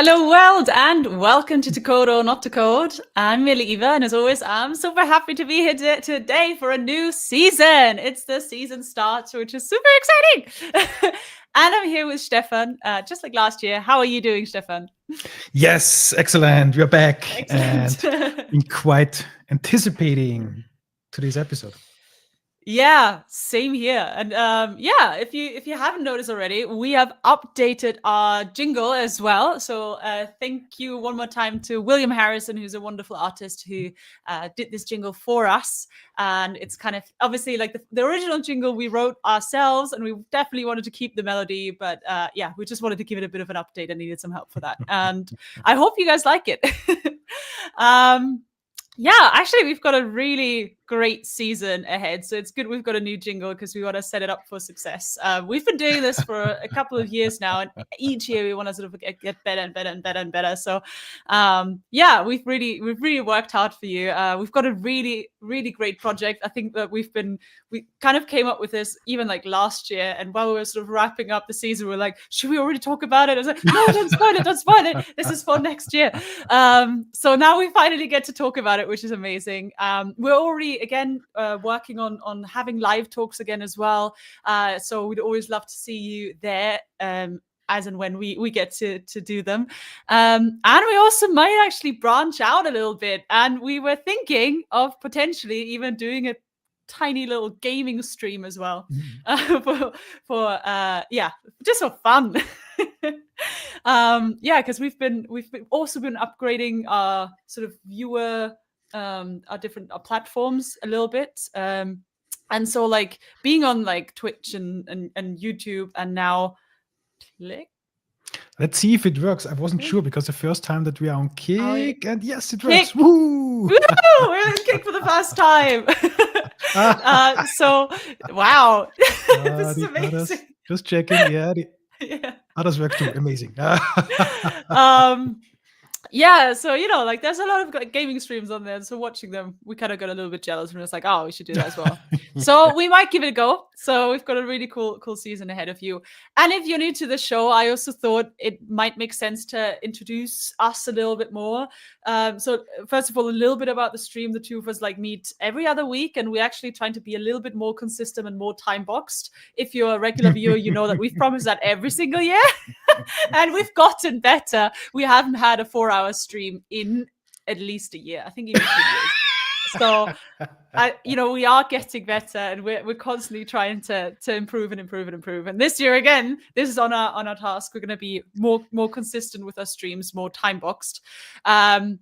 Hello world and welcome to Code or Not to Code. I'm Millie Eva and as always I'm super happy to be here today for a new season. It's the season starts, which is super exciting. And I'm here with Stefan, just like last year. How are you doing, Stefan? Yes, excellent. We're back. Excellent. And been quite anticipating today's episode. Yeah, same here. And if you haven't noticed already, we have updated our jingle as well. So thank you one more time to William Harrison, who's a wonderful artist who did this jingle for us. And it's kind of obviously like the original jingle we wrote ourselves, and we definitely wanted to keep the melody, but we just wanted to give it a bit of an update and needed some help for that. And I hope you guys like it. Actually, we've got a really great season ahead. So it's good we've got a new jingle because we want to set it up for success. We've been doing this for a couple of years now, and each year we want to sort of get better and better and better and better. So we've really worked hard for you. We've got a really, really great project. I think that we kind of came up with this even like last year, and while we were sort of wrapping up the season, we were like, should we already talk about it? I was like, no, don't spoil it. This is for next year. So now we finally get to talk about it, which is amazing. We're already again working on having live talks again as well. So we'd always love to see you there. As and when we get to do them. And we also might actually branch out a little bit. And we were thinking of potentially even doing a tiny little gaming stream as well just for fun. Because we've also been upgrading our sort of viewer our different platforms a little bit. And so like being on like Twitch and YouTube and now Click. Let's see if it works. I wasn't sure because the first time that we are on Kick, and yes, it Kick. works. Woo! Woo! We're on Kick for the first time. Wow. This is amazing. Others, just checking. Yeah, others work too. Amazing. So like there's a lot of gaming streams on there. So watching them, we kind of got a little bit jealous, and it's like, oh, we should do that as well. So we might give it a go. So we've got a really cool season ahead of you. And if you're new to the show, I also thought it might make sense to introduce us a little bit more. So first of all, a little bit about the stream. The two of us like meet every other week, and we're actually trying to be a little bit more consistent and more time boxed. If you're a regular viewer, you know that we've promised that every single year. And we've gotten better. We haven't had a 4-hour stream in at least a year. I think even 2 years. So, we are getting better, and we're constantly trying to improve and improve and improve. And this year, again, this is on our task. We're going to be more consistent with our streams, more time boxed. And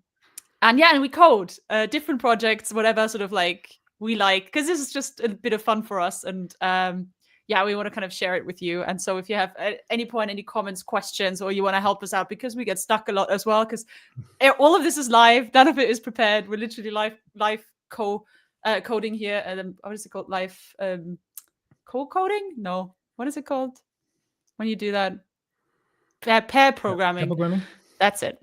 we code different projects, whatever sort of like we like, because this is just a bit of fun for us. And we want to kind of share it with you. And so if you have at any point any comments, questions, or you want to help us out, because we get stuck a lot as well, because all of this is live. None of it is prepared. We're literally live coding here. And what is it called? Live co-coding? No. What is it called when you do that? Pair programming. Pair programming? That's it.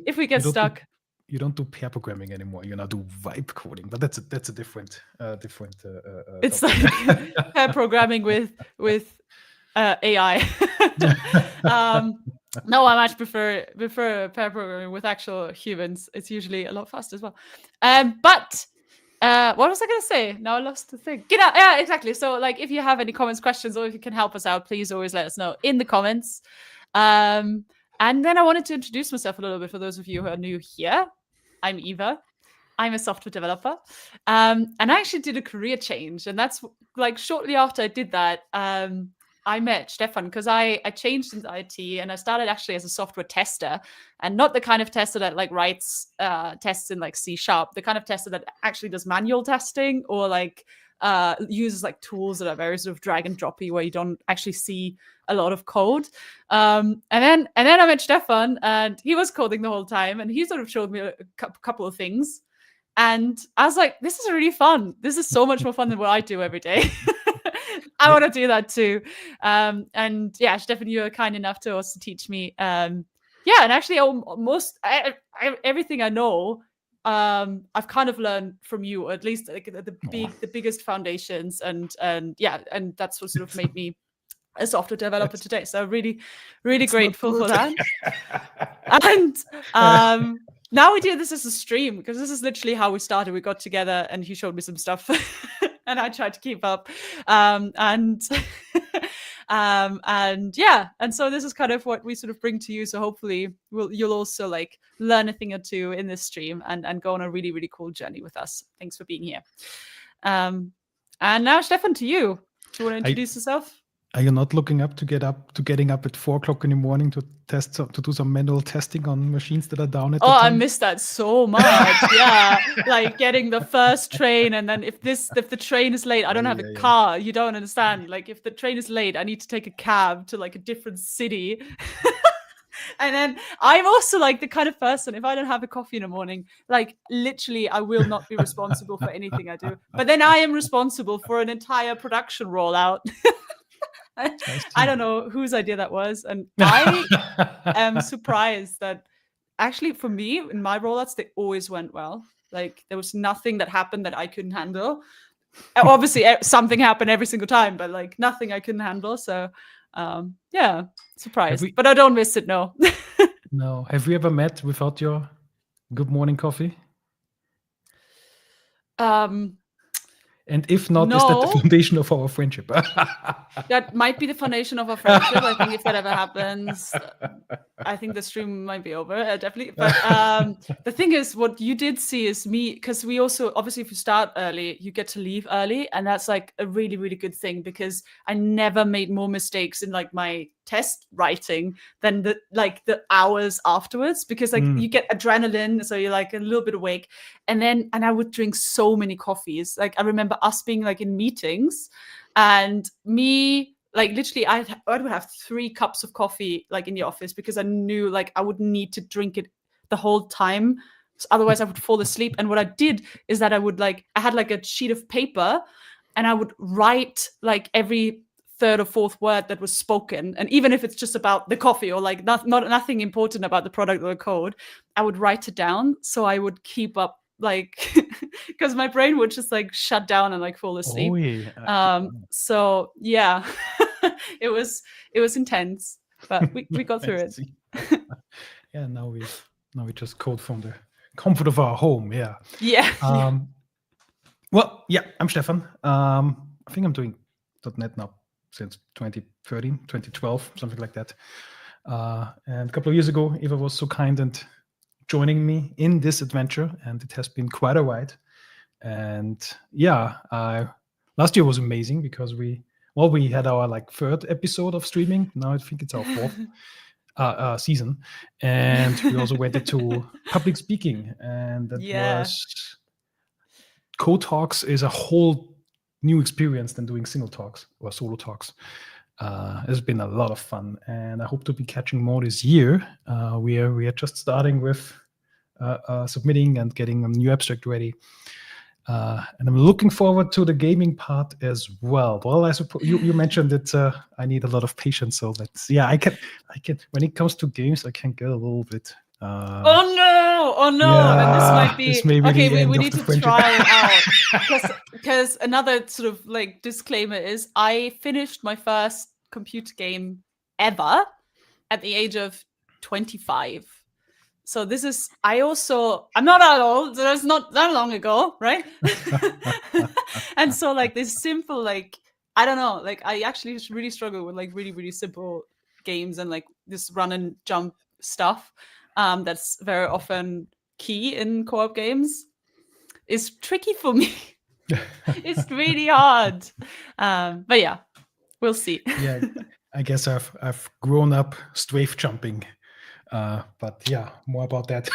If we get stuck. You don't do pair programming anymore. You now do vibe coding, but that's a different. It's like pair programming with AI. No, I much prefer pair programming with actual humans. It's usually a lot faster as well. But what was I going to say? Now I lost the thing. Yeah, exactly. So like, if you have any comments, questions, or if you can help us out, please always let us know in the comments. And then I wanted to introduce myself a little bit for those of you who are new here. I'm Eva. I'm a software developer. And I actually did a career change. And that's like shortly after I did that, I met Stefan because I changed into IT, and I started actually as a software tester, and not the kind of tester that like writes tests in like C#, the kind of tester that actually does manual testing or like uses like tools that are very sort of drag and droppy where you don't actually see a lot of code. And then I met Stefan, and he was coding the whole time, and he sort of showed me a couple of things. And I was like, this is really fun. This is so much more fun than what I do every day. I want to do that too. Stefan, you were kind enough to also teach me. And actually almost everything I know, I've kind of learned from you, or at least like the biggest foundations, and that's what sort of made me a software developer today. So really, really It's not grateful for good. that. And now we do this as a stream because this is literally how we started. We got together and he showed me some stuff and I tried to keep up. And yeah, and so this is kind of what we sort of bring to you. So hopefully you'll also like learn a thing or two in this stream and go on a really, really cool journey with us. Thanks for being here. And now, Stefan, to you. Do you want to introduce yourself? Are you not looking up to getting up at 4 o'clock in the morning to do some manual testing on machines that are down at the time? I miss that so much. Yeah, like getting the first train, and then if the train is late, I don't have a car. You don't understand. Like if the train is late, I need to take a cab to like a different city. And then I'm also like the kind of person, if I don't have a coffee in the morning, like literally I will not be responsible for anything I do. But then I am responsible for an entire production rollout. I don't know whose idea that was. And I am surprised that actually for me, in my rollouts, they always went well. Like there was nothing that happened that I couldn't handle. Obviously, something happened every single time, but like nothing I couldn't handle. So yeah, surprised. But I don't miss it, no. No. Have we ever met without your good morning coffee? And if not, is that the foundation of our friendship? That might be the foundation of our friendship. I think if that ever happens, I think the stream might be over, definitely. But the thing is, what you did see is me, because we also, obviously, if you start early, you get to leave early. And that's like a really, really good thing because I never made more mistakes in like my test writing than the hours afterwards, because like you get adrenaline, so you're like a little bit awake, and I would drink so many coffees. Like I remember us being like in meetings, and me like literally I would have 3 cups of coffee like in the office because I knew like I would need to drink it the whole time, otherwise I would fall asleep. And what I did is that I had like a sheet of paper, and I would write like every 3rd or 4th word that was spoken, and even if it's just about the coffee or like nothing important about the product or the code, I would write it down so I would keep up, like because my brain would just like shut down and like fall asleep. So yeah, it was intense, but we got through it. Yeah, now we just code from the comfort of our home. Yeah. Well, yeah, I'm Stefan. I think I'm doing .NET now since 2013, 2012, something like that. And a couple of years ago, Eva was so kind and joining me in this adventure, and it has been quite a ride. And yeah, last year was amazing because we had our like 3rd episode of streaming. Now I think it's our 4th season, and we also went into public speaking, and that was code talks is a whole new experience than doing single talks or solo talks. It's been a lot of fun, and I hope to be catching more this year. We are just starting with submitting and getting a new abstract ready, and I'm looking forward to the gaming part as well. Well, I suppose you mentioned that I need a lot of patience, so I can when it comes to games, I can get a little bit. Oh no! And this might be okay. We need to try it out because another sort of like disclaimer is I finished my first computer game ever at the age of 25. So this is I'm not that old. So that's not that long ago, right? And so like this simple like I don't know, like I actually really struggle with like really, really simple games and like this run and jump stuff. That's very often key in co-op games, is tricky for me. It's really hard. But yeah, we'll see. Yeah, I guess I've grown up strafe jumping. But yeah, more about that.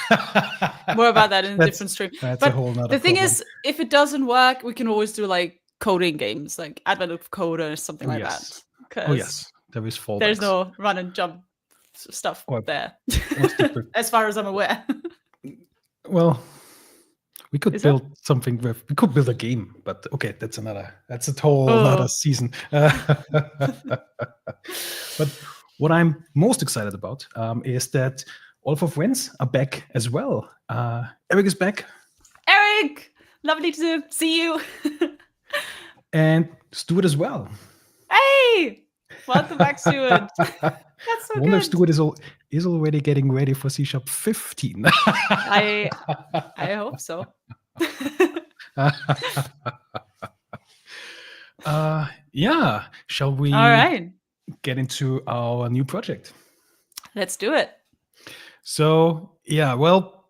More about that in a different stream. That's a whole nother the thing problem. is, if it doesn't work, we can always do like coding games, like Advent of Code or something like that. Oh yes, there is fallbacks. There's no run and jump stuff there, as far as I'm aware. Well, we could build something with. We could build a game, but okay, that's a whole another season. But what I'm most excited about is that all of our friends are back as well. Eric is back. Eric, lovely to see you. And Stuart as well. Hey. Welcome back, Stuart. That's so Wonder if good. Stuart is already getting ready for C# 15. I hope so. Yeah. Shall we All right, get into our new project? let's do it. So, yeah, well,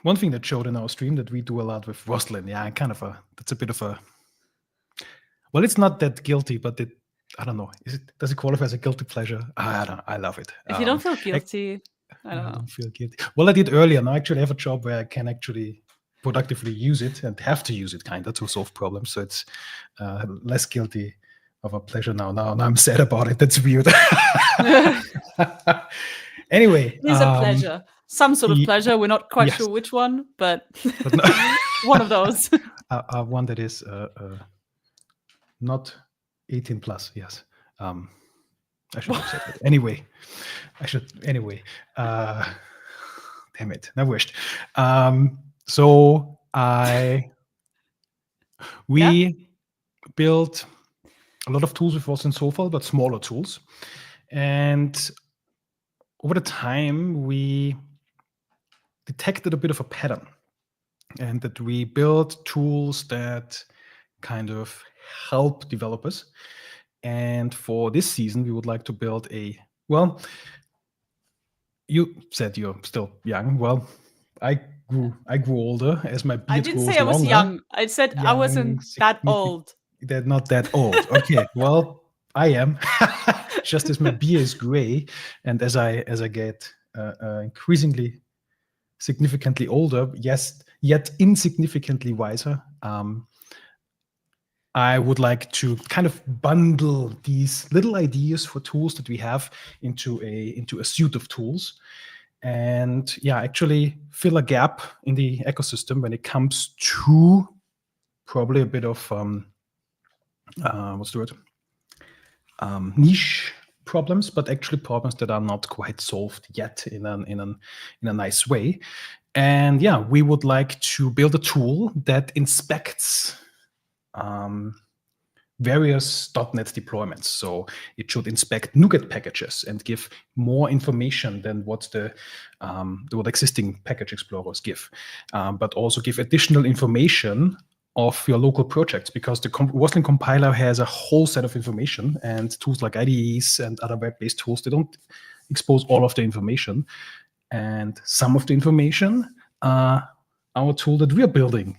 one thing that showed in our stream that we do a lot with Roslyn, yeah, that's a bit of a, well, it's not that guilty, but I don't know. Does it qualify as a guilty pleasure? I don't know. I love it. If you don't feel I guilty, I don't know. don't feel guilty. Well, I did earlier. Now I actually have a job where I can actually productively use it and have to use it kind of to solve problems. So it's less guilty of a pleasure now. Now I'm sad about it. That's weird. Anyway. It is a pleasure. Some sort of pleasure. We're not quite yes. sure which one, but no. one of those. One that is not 18 plus. Yes. I should have said that. Anyway. Damn it. I wished. So we built a lot of tools with Roslyn so far, but smaller tools. And over the time, we detected a bit of a pattern, and that we built tools that kind of help developers. And for this season, we would like to build well, you said you're still young. Well, I grew older as my beard grows longer. I didn't say I was young. I said I wasn't that old. They're not that old. Okay, well, I am. Just as my beard is gray, and as I get increasingly significantly older, yes, yet insignificantly wiser, I would like to kind of bundle these little ideas for tools that we have into a suite of tools, and actually fill a gap in the ecosystem when it comes to probably a bit of what's the word? Niche problems, but actually problems that are not quite solved yet in a nice way. And we would like to build a tool that inspects various .NET deployments. So it should inspect NuGet packages and give more information than what what existing package explorers give, but also give additional information of your local projects, because the Roslyn compiler has a whole set of information, and tools like IDEs and other web-based tools, they don't expose all of the information. And some of the information our tool that we're building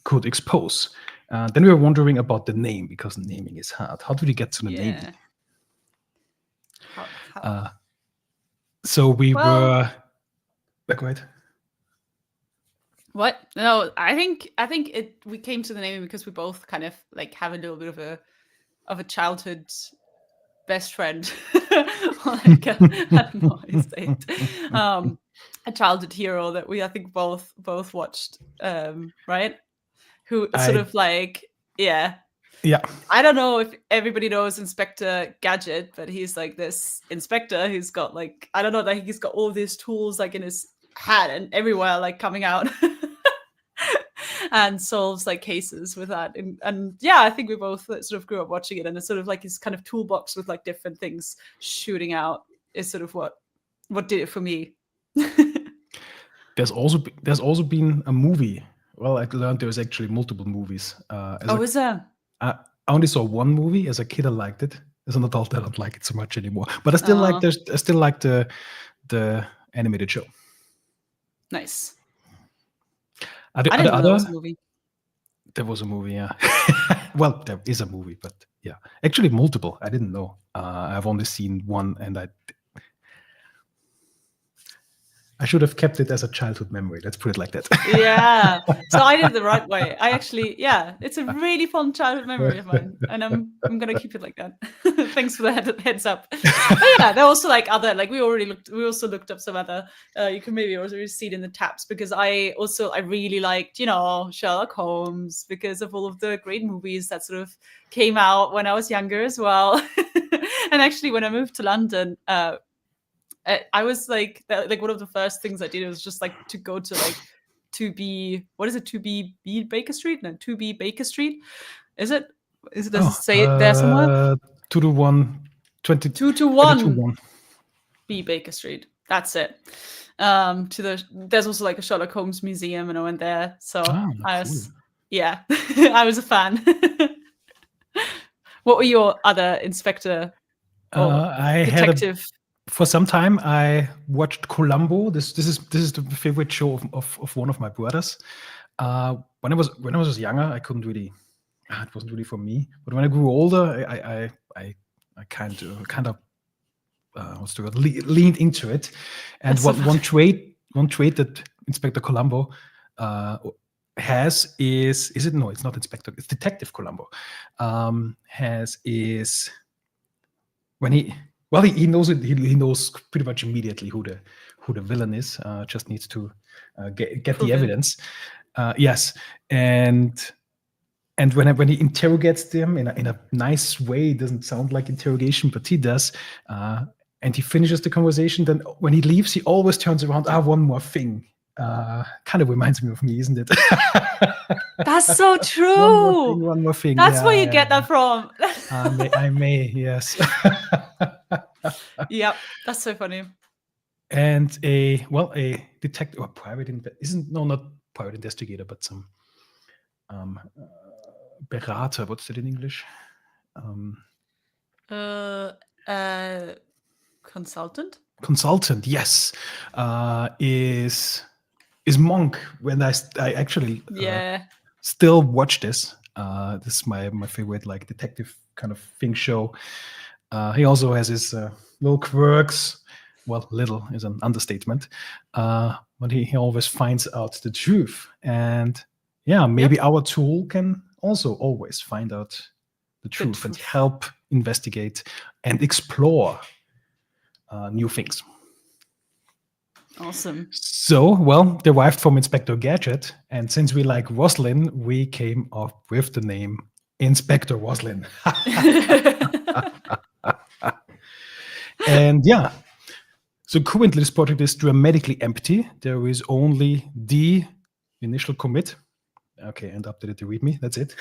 could expose. Then we were wondering about the name, because naming is hard. How do we get to the naming? So we were... Go ahead. What? No, I think we came to the naming because we both kind of like have a little bit of a childhood best friend, like a childhood hero that we I think both watched, right? Who sort of like I don't know if everybody knows Inspector Gadget, but he's like this inspector who's got like, I don't know, like he's got all these tools like in his hat and everywhere, like coming out and solves like cases with that. And I think we both sort of grew up watching it, and it's sort of like his kind of toolbox with like different things shooting out is sort of what did it for me. There's also been a movie. Well, I learned there was actually multiple movies. Is there? I only saw one movie. As a kid, I liked it. As an adult, I don't like it so much anymore. But I still like the animated show. Nice. I didn't know there was a movie. There was a movie, yeah. Well, there is a movie, but actually multiple. I didn't know. I've only seen one, and I should have kept it as a childhood memory. Let's put it like that. Yeah. So I did it the right way. I actually, it's a really fun childhood memory of mine, and I'm gonna keep it like that. Thanks for the heads up. But they're also like other, like we also looked up some other. You can maybe also see it in the tabs, because I really liked, Sherlock Holmes, because of all of the great movies that sort of came out when I was younger as well. And actually, when I moved to London, I was like one of the first things I did was just like to go to like 2B Baker Street? No, 2B Baker Street. Is it? Does it say it there somewhere? 221 2 to 1 B Baker Street. That's it. There's also like a Sherlock Holmes museum, and I went there. So I was, yeah, I was a fan. What were your other inspector or detective? For some time, I watched Columbo. This is the favorite show of one of my brothers. When I was younger, I couldn't really. It wasn't really for me. But when I grew older, I kind of what's the word? Leaned into it. And one trait that Inspector Columbo has is it? No, it's not Inspector. It's Detective Columbo. Is when he knows it. He knows pretty much immediately who the villain is. Just needs to get the evidence. Yes, and when he interrogates them in a nice way, it doesn't sound like interrogation, but he does. And he finishes the conversation. Then when he leaves, he always turns around. One more thing. Kind of reminds me of me, isn't it? That's so true. One more thing. That's where you get that from. I may, yes. Yep, that's so funny. And a detective or not private investigator, but some Berater. What's that in English? Consultant. Consultant, yes, is Monk. When I actually still watch this. This is my favorite like detective kind of thing show. He also has his little quirks. Well, little is an understatement. But he always finds out the truth. And maybe our tool can also always find out the truth and help investigate and explore new things. Awesome. So, derived from Inspector Gadget, and since we like Roslyn, we came up with the name Inspector Roslyn. And so currently this project is dramatically empty. There is only the initial commit. Okay, and updated the README. That's it.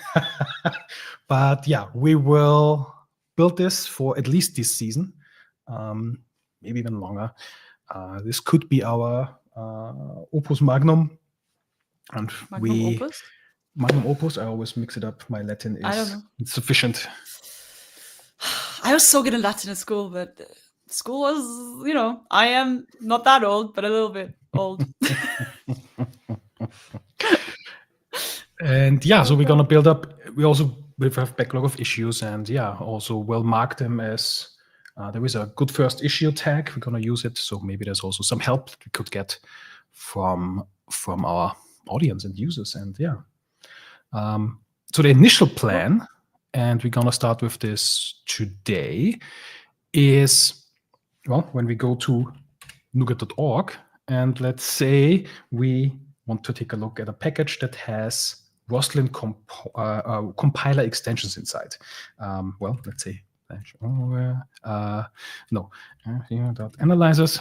But we will build this for at least this season, maybe even longer. This could be our Opus Magnum, and Magnum Opus. I always mix it up. My Latin is insufficient. I was so good at Latin at school, but school was, I am not that old, but a little bit old. And so we're gonna build up. We have backlog of issues, and also we'll mark them as there is a good first issue tag. We're gonna use it, so maybe there's also some help we could get from our audience and users. And so the initial plan, and we're gonna start with this today, is when we go to nougat.org, and let's say we want to take a look at a package that has Roslyn compiler extensions inside. Let's say analyzers.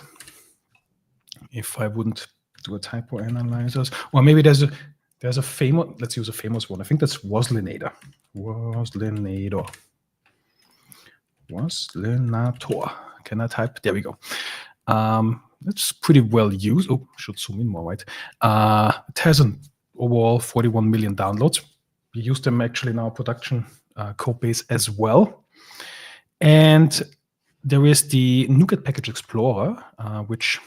If I wouldn't do a typo analyzers, or maybe there's a famous. Let's use a famous one. I think that's Roslynator. Roslynator. Can I type? There we go. It's pretty well used. Oh, should zoom in more, right? It has an overall 41 million downloads. We use them actually in our production code base as well. And there is the NuGet Package Explorer, which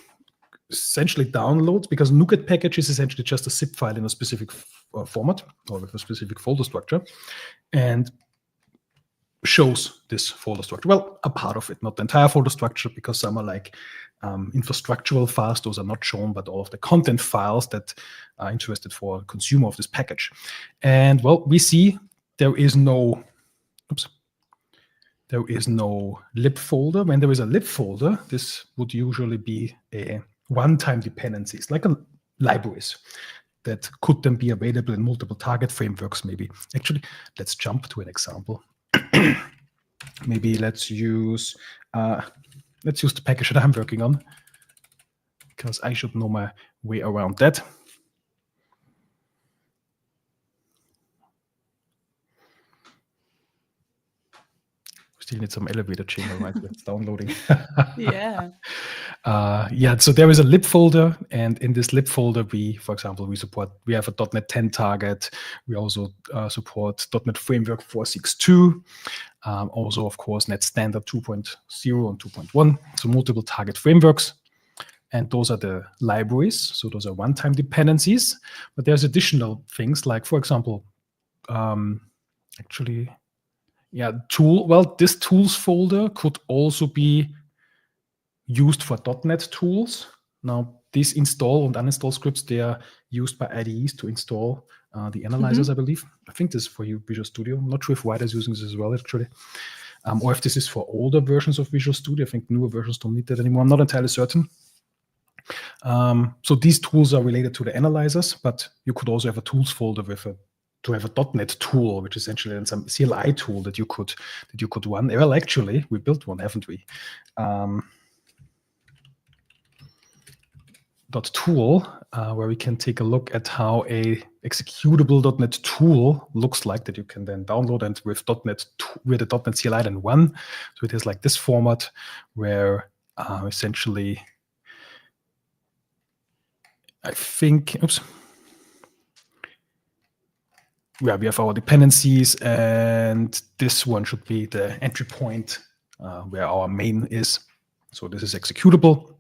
essentially downloads, because NuGet package is essentially just a zip file in a specific format or with a specific folder structure, and shows this folder structure. Well, a part of it, not the entire folder structure, because some are like infrastructural files. Those are not shown, but all of the content files that are interested for a consumer of this package. And we see there is no lib folder. When there is a lib folder, this would usually be a one-time dependencies, like a libraries that could then be available in multiple target frameworks. Maybe actually, let's jump to an example. Maybe let's use the package that I'm working on, because I should know my way around that. Still need some elevator jingle, right? It's downloading. Yeah. So there is a lib folder, and in this lib folder, for example, we have a .NET 10 target. We also support .NET Framework 4.6.2. Also, of course, Net Standard 2.0 and 2.1, so multiple target frameworks. And those are the libraries. So those are one-time dependencies. But there's additional things like, for example, this tools folder could also be used for .NET tools. Now, these install and uninstall scripts, they are used by IDEs to install the analyzers, I believe. I think this is for you, Visual Studio. I'm not sure if Wide is using this as well, actually. Or if this is for older versions of Visual Studio. I think newer versions don't need that anymore. I'm not entirely certain. So these tools are related to the analyzers, but you could also have a tools folder to have a .NET tool, which is essentially some CLI tool that you could run. Well, actually, we built one, haven't we? .tool, where we can take a look at how a executable .NET tool looks like that you can then download and with the .NET CLI then run. So it is like this format where essentially, I think, we have our dependencies, and this one should be the entry point where our main is. So this is executable.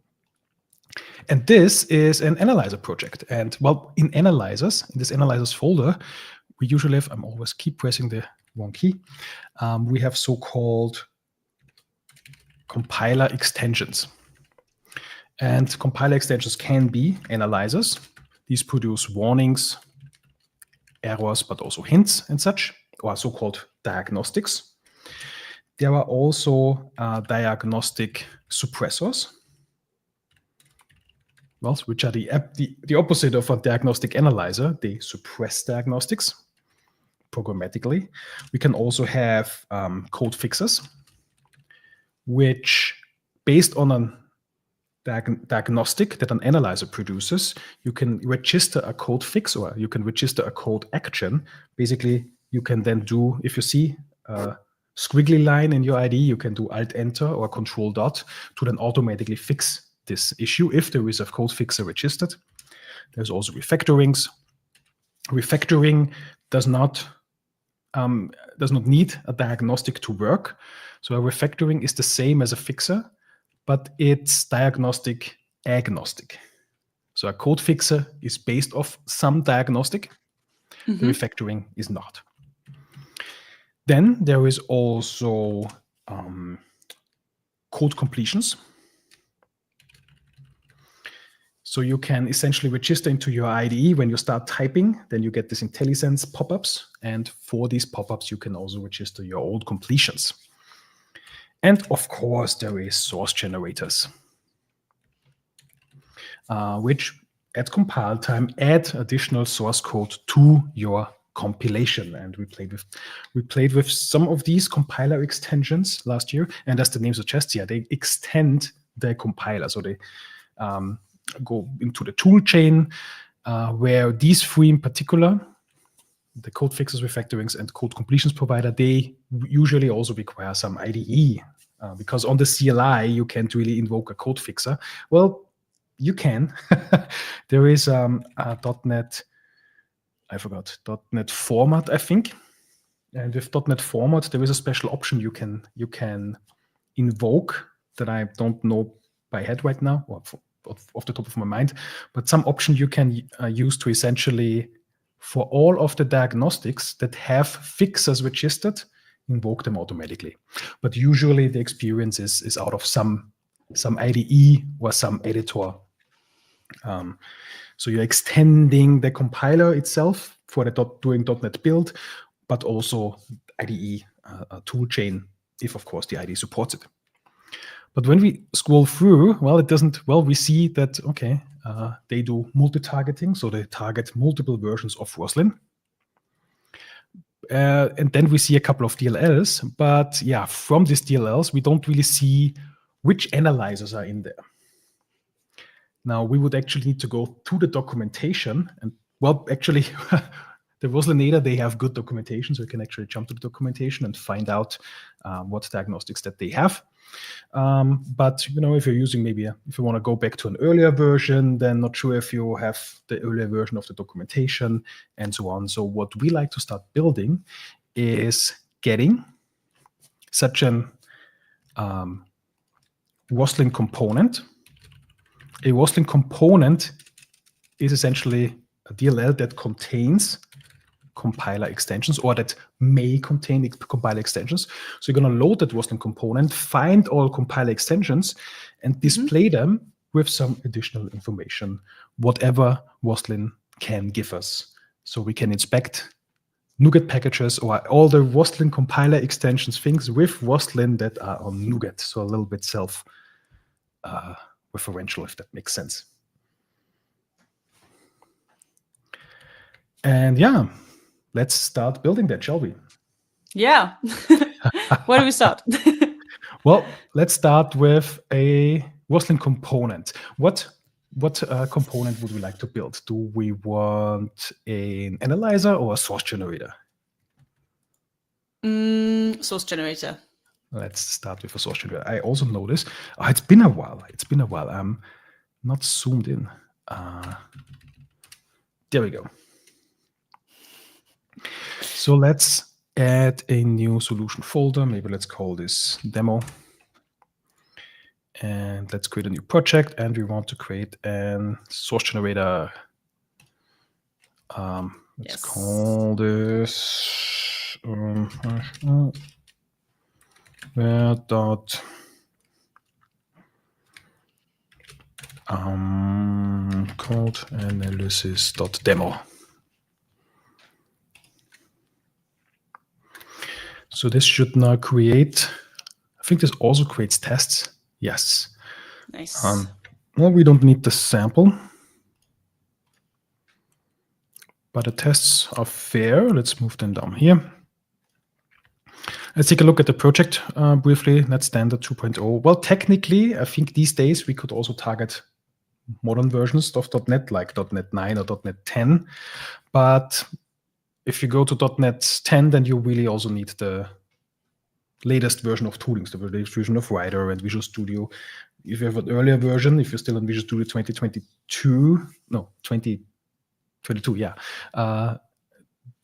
And this is an analyzer project. And well, in this analyzers folder, we usually have, I'm always keep pressing the wrong key. We have so-called compiler extensions. And compiler extensions can be analyzers. These produce warnings, errors, but also hints and such, or so-called diagnostics. There are also diagnostic suppressors, which are the opposite of a diagnostic analyzer. They suppress diagnostics programmatically. We can also have code fixers, which, based on a diagnostic that an analyzer produces, you can register a code fix, or you can register a code action. Basically, you can then do, if you see a squiggly line in your IDE, you can do Alt-Enter or Control Dot to then automatically fix this issue if there is a code fixer registered. There's also refactorings. Refactoring does not need a diagnostic to work. So a refactoring is the same as a fixer, but it's diagnostic agnostic. So a code fixer is based off some diagnostic. The refactoring is not. Then there is also code completions. So you can essentially register into your IDE when you start typing, then you get this IntelliSense pop-ups. And for these pop-ups, you can also register your old completions. And of course, there is source generators, which at compile time add additional source code to your compilation. And we played with some of these compiler extensions last year. And as the name suggests, they extend the compiler. So they go into the tool chain, where these three in particular, the code fixers, refactorings, and code completions provider, they usually also require some IDE, because on the CLI, you can't really invoke a code fixer. Well, you can. There is a .NET, I forgot, .NET format, I think. And with .NET format, there is a special option you can invoke that I don't know by head right now, or off the top of my mind, but some option you can use to essentially, for all of the diagnostics that have fixers registered, invoke them automatically. But usually the experience is out of some IDE or some editor. So you're extending the compiler itself for doing .NET build, but also IDE tool chain, if of course the IDE supports it. But when we scroll through, we see that, okay, they do multi-targeting, so they target multiple versions of Roslyn. And then we see a couple of DLLs, but yeah, from these DLLs, we don't really see which analyzers are in there. Now, we would actually need to go to the documentation, and well, actually, the Roslyn, they have good documentation, so you can actually jump to the documentation and find out what diagnostics that they have. But if you're using if you want to go back to an earlier version, then not sure if you have the earlier version of the documentation and so on. So what we like to start building is getting such an Roslyn component. A Roslyn component is essentially a DLL that contains compiler extensions, or that may contain compiler extensions. So you're going to load that Roslyn component, find all compiler extensions, and display them with some additional information, whatever Roslyn can give us. So we can inspect NuGet packages or all the Roslyn compiler extensions, things with Roslyn that are on NuGet. So a little bit self-referential, if that makes sense. And yeah, let's start building that, shall we? Yeah. Where do we start? Well, let's start with a Roslyn component. What component would we like to build? Do we want an analyzer or a source generator? Source generator. Let's start with a source generator. I also noticed it's been a while. I'm not zoomed in. There we go. So let's add a new solution folder. Maybe let's call this demo. And let's create a new project. And we want to create a source generator. Let's call this code analysis.demo. So this should now create, I think this also creates tests. Yes. Nice. Well, we don't need the sample, but the tests are fair. Let's move them down here. Let's take a look at the project briefly. That's standard 2.0. Well, technically, I think these days we could also target modern versions of .NET, like .NET 9 or .NET 10. But if you go to .NET 10, then you really also need the latest version of toolings, the latest version of Rider and Visual Studio. If you have an earlier version, if you're still in Visual Studio 2022, yeah,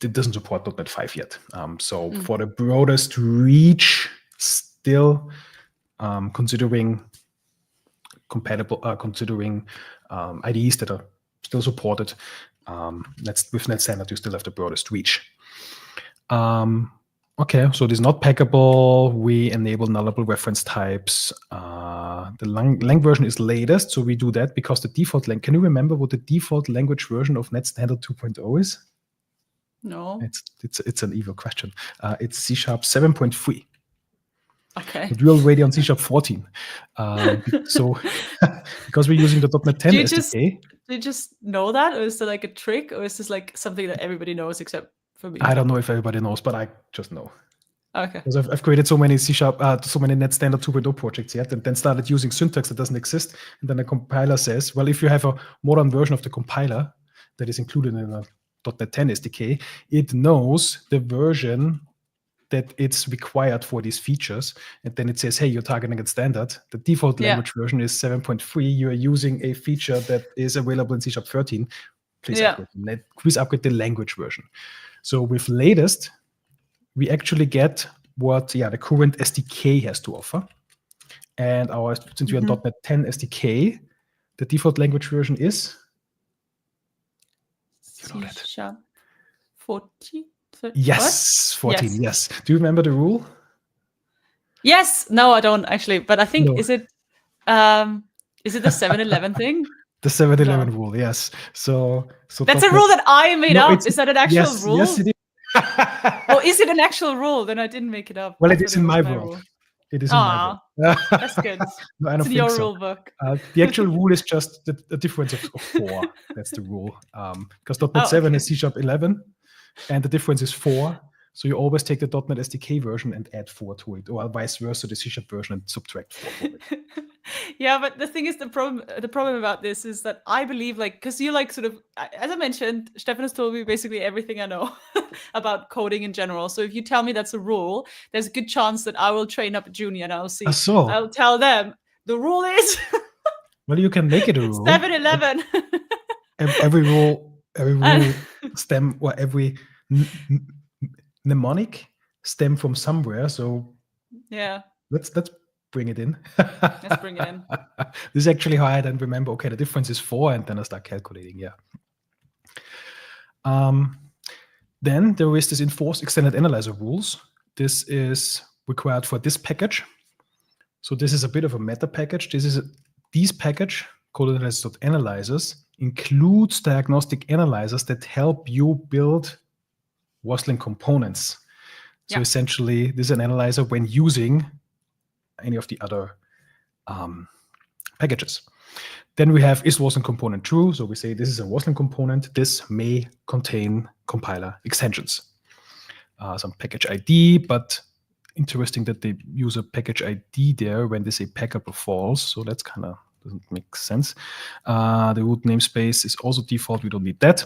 it doesn't support .NET 5 yet. So for the broadest reach, still considering IDEs that are still supported, with Net Standard, you still have the broadest reach. Okay, so it is not packable. We enable nullable reference types. The lang version is latest, so we do that because the default can you remember what the default language version of Net Standard 2.0 is? No. It's an evil question. It's C# 7.3. Okay. But we're already on C# 14. So because we're using the .NET 10 SDK. Do you just know that, or is there like a trick, or is this like something that everybody knows except for me? I don't know if everybody knows, but I just know. Okay. Because I've created so many so many Net Standard 2.0 projects yet, and then started using syntax that doesn't exist. And then the compiler says, well, if you have a modern version of the compiler that is included in a .NET 10 SDK, it knows the version that it's required for these features. And then it says, hey, you're targeting at standard. The default language version is 7.3. You are using a feature that is available in C# 13. Please upgrade the language version. So with latest, we actually get what the current SDK has to offer. And since we are .NET 10 SDK, the default language version is C# 14? Yes, 14, yes. Do you remember the rule? Yes. No, I don't actually, but I think, is it the 7-11 thing? The 7-11 rule, yes. So that's a rule that I made up. Is that an actual rule? Yes, it is. Oh, is it an actual rule? Then I didn't make it up. Well, it is in my world. It is in my book. That's good. No, I don't it's in think your so. rule book. The actual rule is just the difference of 4. That's the rule. Because .NET 7 is C# 11, and the difference is 4. So you always take the .NET SDK version and add 4 to it, or vice versa, the C# version and subtract 4 from it. Yeah, but the thing is, the problem about this is that I believe, like, because you like sort of, as I mentioned, Stefan has told me basically everything I know about coding in general. So if you tell me that's a rule, there's a good chance that I will train up a junior and I'll tell them the rule is Well, you can make it a rule. 7-11. Every rule stem, or every mnemonic stem from somewhere. So yeah, let's bring it in. let's bring it in. This is actually how I then remember, okay, the difference is 4, and then I start calculating, yeah. Then there is this enforce extended analyzer rules. This is required for this package. So this is a bit of a meta package. This package, called analyzers, includes diagnostic analyzers that help you build Roslyn components. So essentially, this is an analyzer when using any of the other packages. Then we have is Roslyn component true? So we say this is a Roslyn component. This may contain compiler extensions. Some package ID, but interesting that they use a package ID there when they say packable false. So that's kind of doesn't make sense. The root namespace is also default. We don't need that.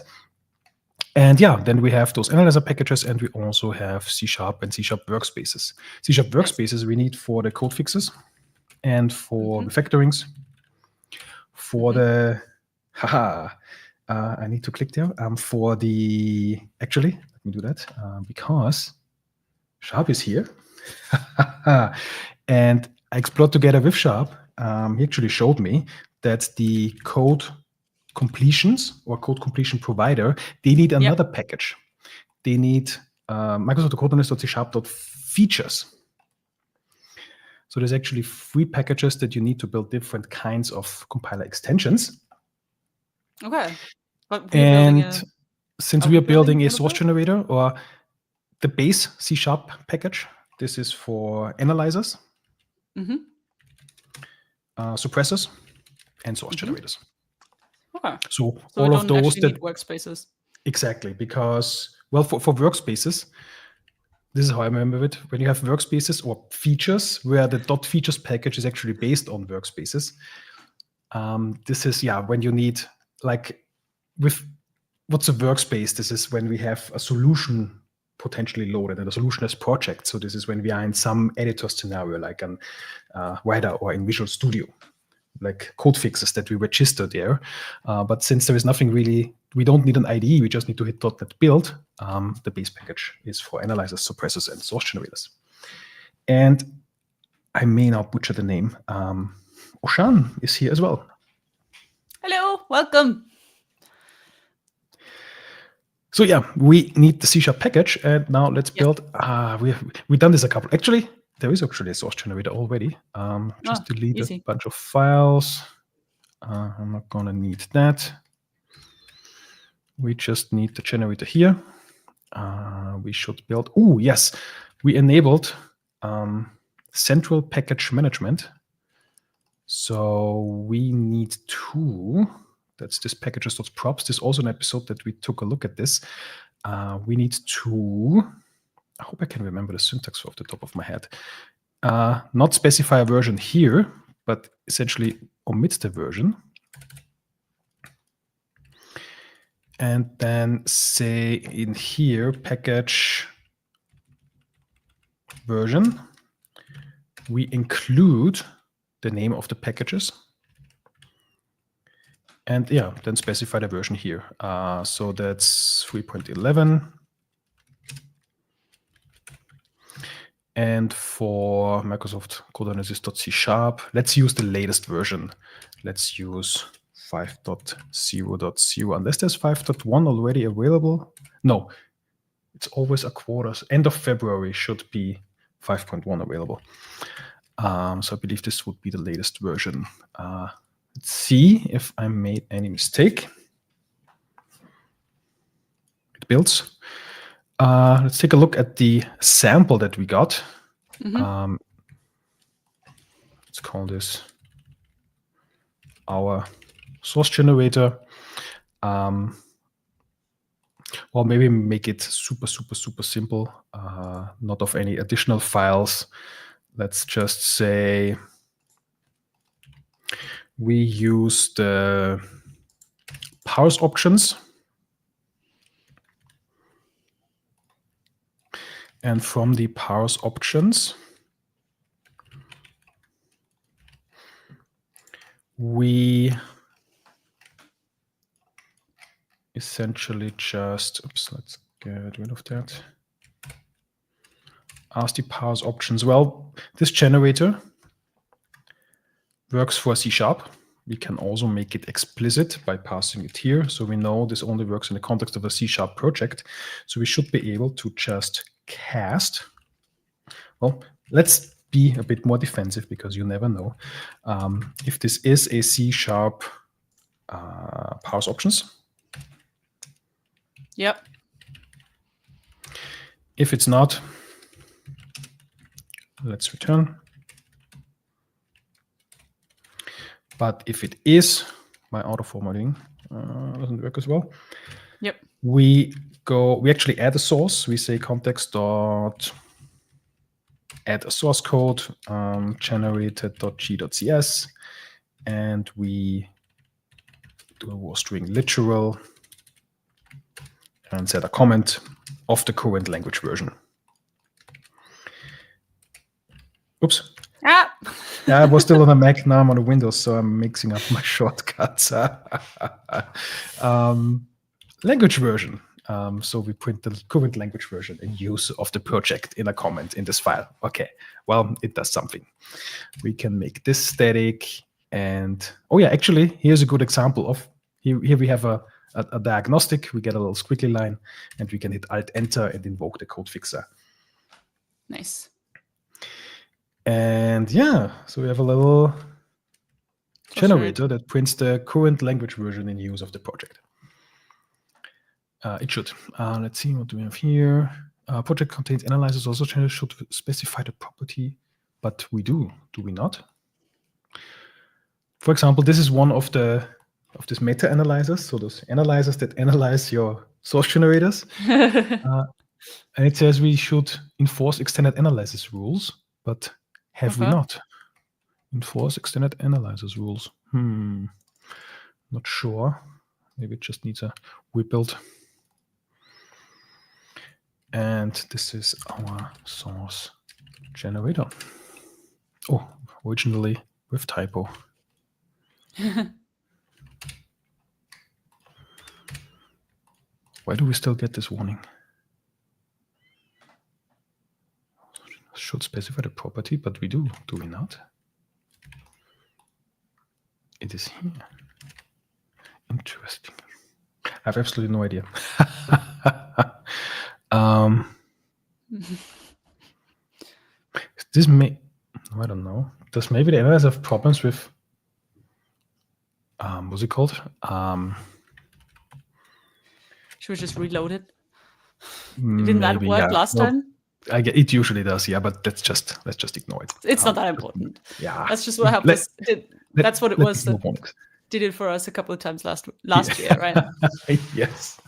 And yeah, then we have those analyzer packages, and we also have C# and C# workspaces. C# workspaces we need for the code fixes and for the factorings. For the, I need to click there. For the, actually, let me do that because Sharp is here. And I explored together with Sharp. He actually showed me that the code completions or code completion provider, they need another package. They need Microsoft Code.c#.features. So there's actually 3 packages that you need to build different kinds of compiler extensions. Okay. But and since we are building a source generator or the base C# package, this is for analyzers, suppressors, and source generators. Okay. So all of those that need workspaces. Exactly, because, well, for workspaces, this is how I remember it. When you have workspaces or features where the .features package is actually based on workspaces, this is, when you need, like, with what's a workspace? This is when we have a solution potentially loaded and a solution as project. So this is when we are in some editor scenario, like an Rider or in Visual Studio, like code fixes that we register there. But since there is nothing really, we don't need an IDE, we just need to hit .NET build. The base package is for analyzers, suppressors, and source generators. And I may now butcher the name. Oshan is here as well. Hello, welcome. So yeah, we need the C# package, and now let's build. We've done this a couple. Actually, there is actually a source generator already. Just delete a bunch of files. I'm not gonna need that. We just need the generator here. We should build. Oh yes, we enabled central package management. So we need 2. That's this packages.props. This is also an episode that we took a look at this. We need 2. I hope I can remember the syntax off the top of my head. Not specify a version here, but essentially omit the version. And then say in here, package version, we include the name of the packages. And yeah, then specify the version here. So that's 3.11. And for Microsoft Code.c#, let's use the latest version. Let's use 5.0.0, unless there's 5.1 already available. No, it's always a quarter. End of February should be 5.1 available. So I believe this would be the latest version. Let's see if I made any mistake. It builds. Let's take a look at the sample that we got. Let's call this our source generator. Or maybe make it super, super, super simple, not of any additional files. Let's just say we use the parse options. And from the parse options, we essentially just, oops, let's get rid of that. Ask the parse options. Well, this generator works for C#. We can also make it explicit by passing it here. So we know this only works in the context of a C# project. So we should be able to just cast. Well, let's be a bit more defensive because you never know. If this is a C# parse options. Yep. If it's not, let's return. But if it is, my auto formatting doesn't work as well. Yep. We actually add a source. We say context dot add a source code generated.g.cs, and we do a war string literal and set a comment of the current language version. Oops. Ah. Yeah, I was still on a Mac. Now I'm on a Windows, so I'm mixing up my shortcuts. Language version. So we print the current language version in use of the project in a comment in this file. Okay, well, it does something. We can make this static. And oh yeah, actually, here's a good example of, here we have a diagnostic. We get a little squiggly line, and we can hit Alt-Enter and invoke the code fixer. Nice. And yeah, so we have a little generator that prints the current language version in use of the project. It should. Let's see, what do we have here? Project contains analyzers. Also should specify the property, but we do we not? For example, this is one of this meta analyzers. So those analyzers that analyze your source generators. And it says we should enforce extended analysis rules, but have we not? Enforce extended analysis rules. Not sure. Maybe it just needs a rebuild. And this is our source generator. Oh, originally with typo. Why do we still get this warning? Should specify the property, but we do we not? It is here. Interesting. I have absolutely no idea. This may, I don't know. Does maybe the analyzer have problems with, what's it called? Should we just reload it? Didn't that work last time? It usually does, yeah, but let's just ignore it. It's not that important. Yeah, that's just what helped us. That's what it was. Did it for us a couple of times last year, right? Yes.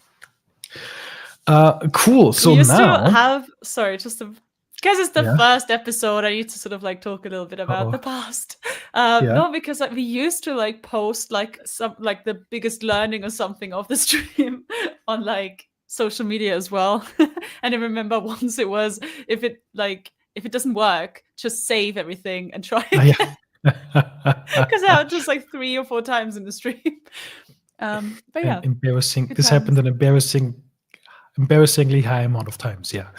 Cool. So we used now to have, because it's the first episode, I need to sort of like talk a little bit about the past. No, because like we used to like post like some like the biggest learning or something of the stream on like social media as well. And I remember once it was, if it doesn't work, just save everything and try again. Because I had just like 3 or 4 times in the stream. But yeah, embarrassing. This happened an embarrassingly high amount of times. Yeah.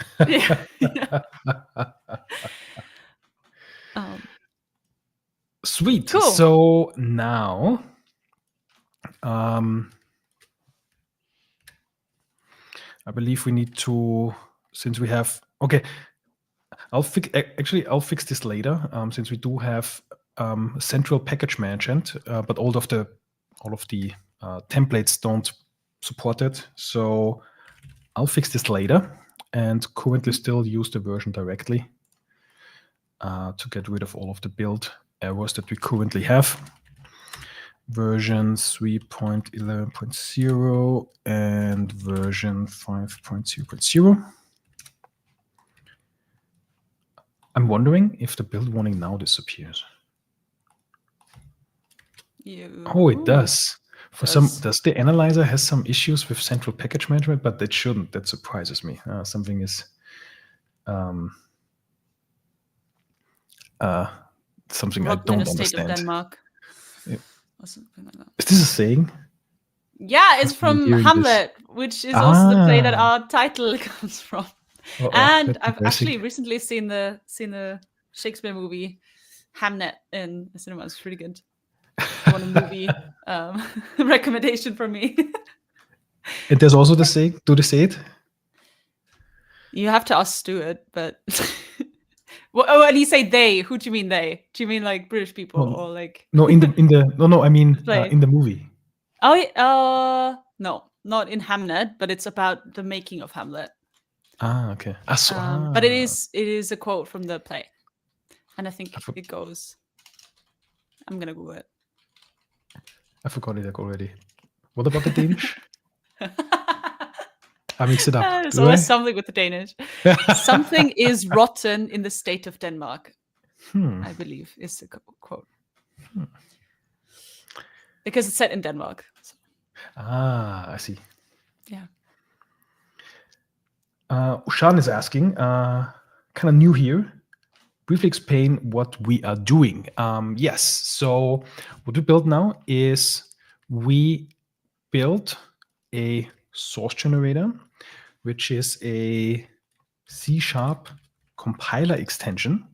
Sweet. Cool. So now, I believe we need to, since we have, okay, I'll fix this later, since we do have central package management, but all of the templates don't support it. So I'll fix this later, and currently still use the version directly to get rid of all of the build errors that we currently have. version 3.11.0 and version 5.0.0. I'm wondering if the build warning now disappears. Oh, it does. Does the analyzer has some issues with central package management, but that shouldn't. That surprises me. Something is something I don't understand. Of Denmark. Yeah. Or something like that. Is this a saying? Yeah, it's from Hamlet, which is also the play that our title comes from. And I've actually recently seen the Shakespeare movie Hamnet in the cinema. It's pretty good. If you want a movie recommendation from me. And there's also the saying. Do they say it? You have to ask Stuart, but oh, and you say they. Who do you mean they? Do you mean like British people or like? No, in the no. I mean in the movie. Oh, no, not in Hamlet, but it's about the making of Hamlet. Okay. But it is a quote from the play, and I think it goes. I'm gonna Google it. I forgot it already. What about the Danish? I mixed it up. There's always something with the Danish. Something is rotten in the state of Denmark. I believe is the quote. Because it's set in Denmark. So. I see. Yeah. Ushan is asking, kind of new here. Briefly explain what we are doing. Yes. So what we built now is we built a source generator, which is a C# compiler extension.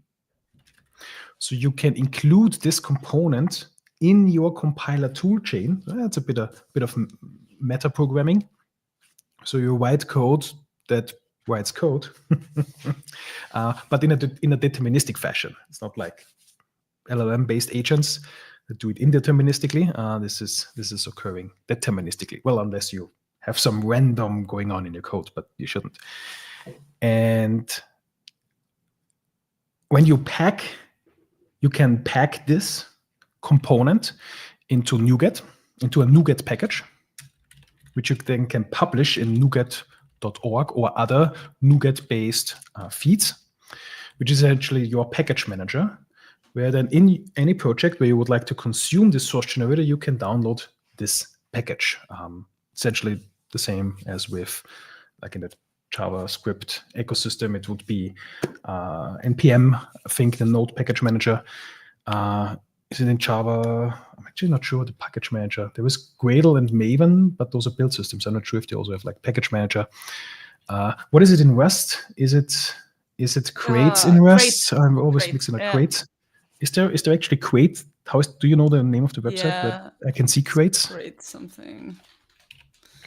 So you can include this component in your compiler toolchain. That's a bit of meta programming. So you write code that writes code, but in a deterministic fashion. It's not like LLM-based agents that do it indeterministically. This is occurring deterministically. Well, unless you have some random going on in your code, but you shouldn't. And when you can pack this component into NuGet, into a NuGet package, which you then can publish in NuGet.org or other NuGet-based feeds, which is actually your package manager, where then in any project where you would like to consume this source generator, you can download this package. Essentially the same as with, like in the JavaScript ecosystem, it would be npm, I think, the Node package manager. Is it in Java? I'm actually not sure the package manager. There was Gradle and Maven, but those are build systems. I'm not sure if they also have like package manager. What is it in Rust? Is it crates in Rust? I'm always mixing up crates. Is there actually crate? Do you know the name of the website where I can see crates? Crate something.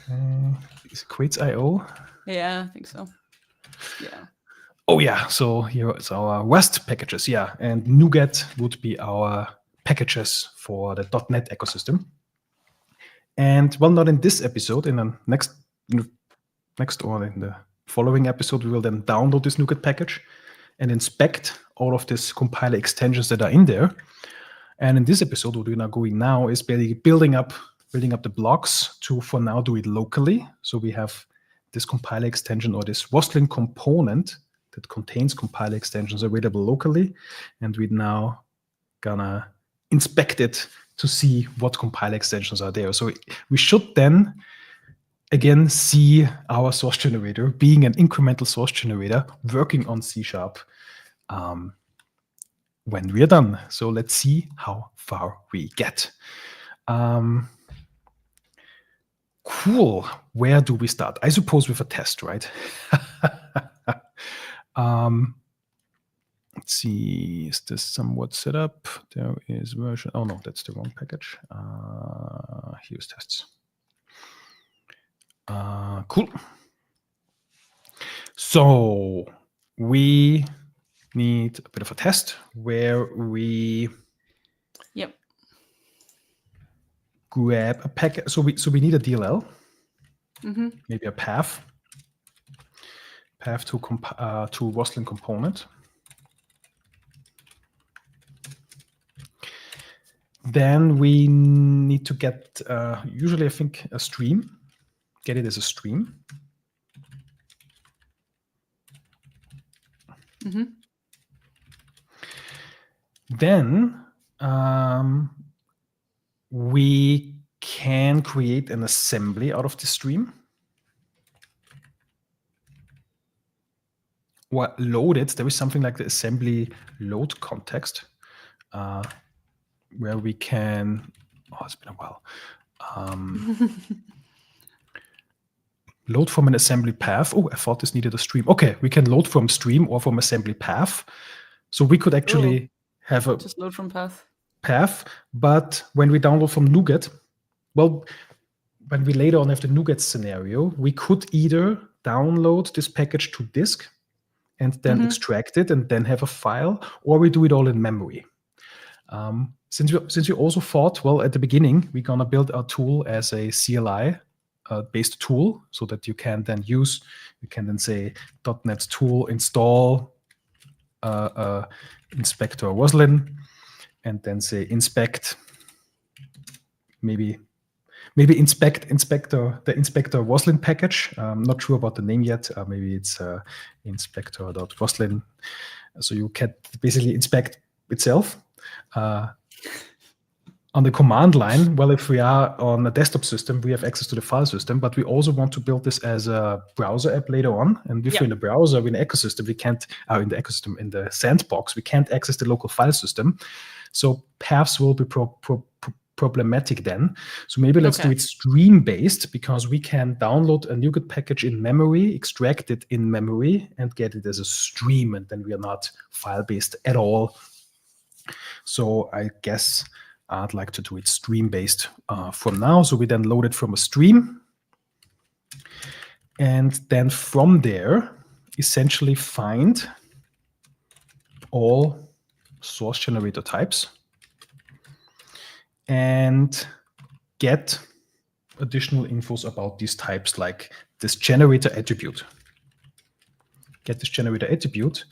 Okay. Is it crates.io? Yeah, I think so. Yeah. Oh yeah, so here is our Rust packages, yeah, and NuGet would be our packages for the .NET ecosystem. And well, not in this episode, in the next or in the following episode, we will then download this NuGet package and inspect all of these compiler extensions that are in there. And in this episode, what we're now going now is basically building up the blocks to, for now, do it locally. So we have this compiler extension or this Roslyn component that contains compiler extensions available locally. And we're now gonna inspect it to see what compiler extensions are there. So we should then again see our source generator being an incremental source generator working on C# when we are done. So let's see how far we get. Cool. Where do we start? I suppose with a test, right? Let's see. Is this somewhat set up? There is version. Oh no, that's the wrong package. Here's tests. Cool. So we need a bit of a test where we grab a packet. So we need a DLL, maybe a path to Roslyn component. Then we need to get, usually I think a stream, get it as a stream. Then we can create an assembly out of the stream. Or load it. There is something like the assembly load context, where we can, it's been a while, load from an assembly path. Oh, I thought this needed a stream. Okay, we can load from stream or from assembly path. So we could actually have a just load from path. But when we download from NuGet, well, when we later on have the NuGet scenario, we could either download this package to disk and then extract it and then have a file, or we do it all in memory. Since we also thought, well, at the beginning, we're going to build our tool as a CLI based tool, so that you can then say .NET tool install inspector Roslyn, and then say inspect, maybe inspect the inspector Roslyn package. I'm not sure about the name yet. Maybe it's inspector.roslyn. So you can basically inspect itself. On the command line, well, if we are on a desktop system, we have access to the file system, but we also want to build this as a browser app later on. And if we're in the browser, in the ecosystem, we can't, in the sandbox, we can't access the local file system. So paths will be problematic then. So maybe let's do it stream-based, because we can download a NuGet package in memory, extract it in memory, and get it as a stream, and then we are not file-based at all. So I guess I'd like to do it stream-based for now. So we then load it from a stream. And then from there, essentially find all source generator types and get additional infos about these types, like this generator attribute. Get this generator attribute.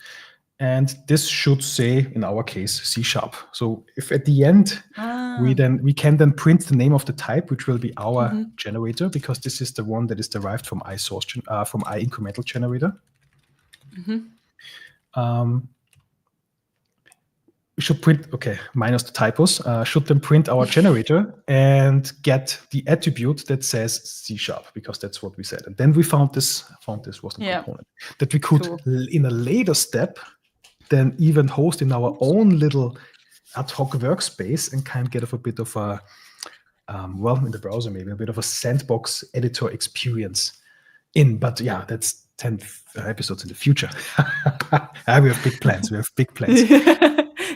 And this should say, in our case, C#. So if at the end we can then print the name of the type, which will be our generator, because this is the one that is derived from from I incremental generator. We should print, minus the typos, should then print our generator and get the attribute that says C#, because that's what we said. And then we found this Roslyn component that we could, in a later step, then even host in our own little ad hoc workspace and kind of get a bit of a, in the browser maybe, a bit of a sandbox editor experience in. But yeah, that's 10 episodes in the future. We have big plans.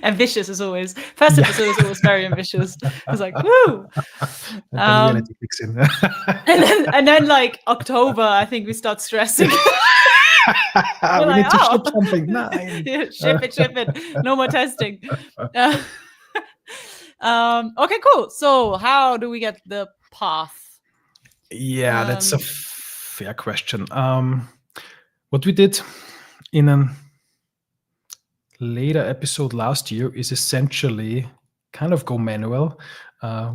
Ambitious as always. First episode is always very ambitious. It's like, woo! And then reality kicks in. and then like October, I think we start stressing. We need to ship something. Ship it. No more testing. Okay, cool. So how do we get the path? Yeah, that's a fair question. What we did in a later episode last year is essentially kind of go manual.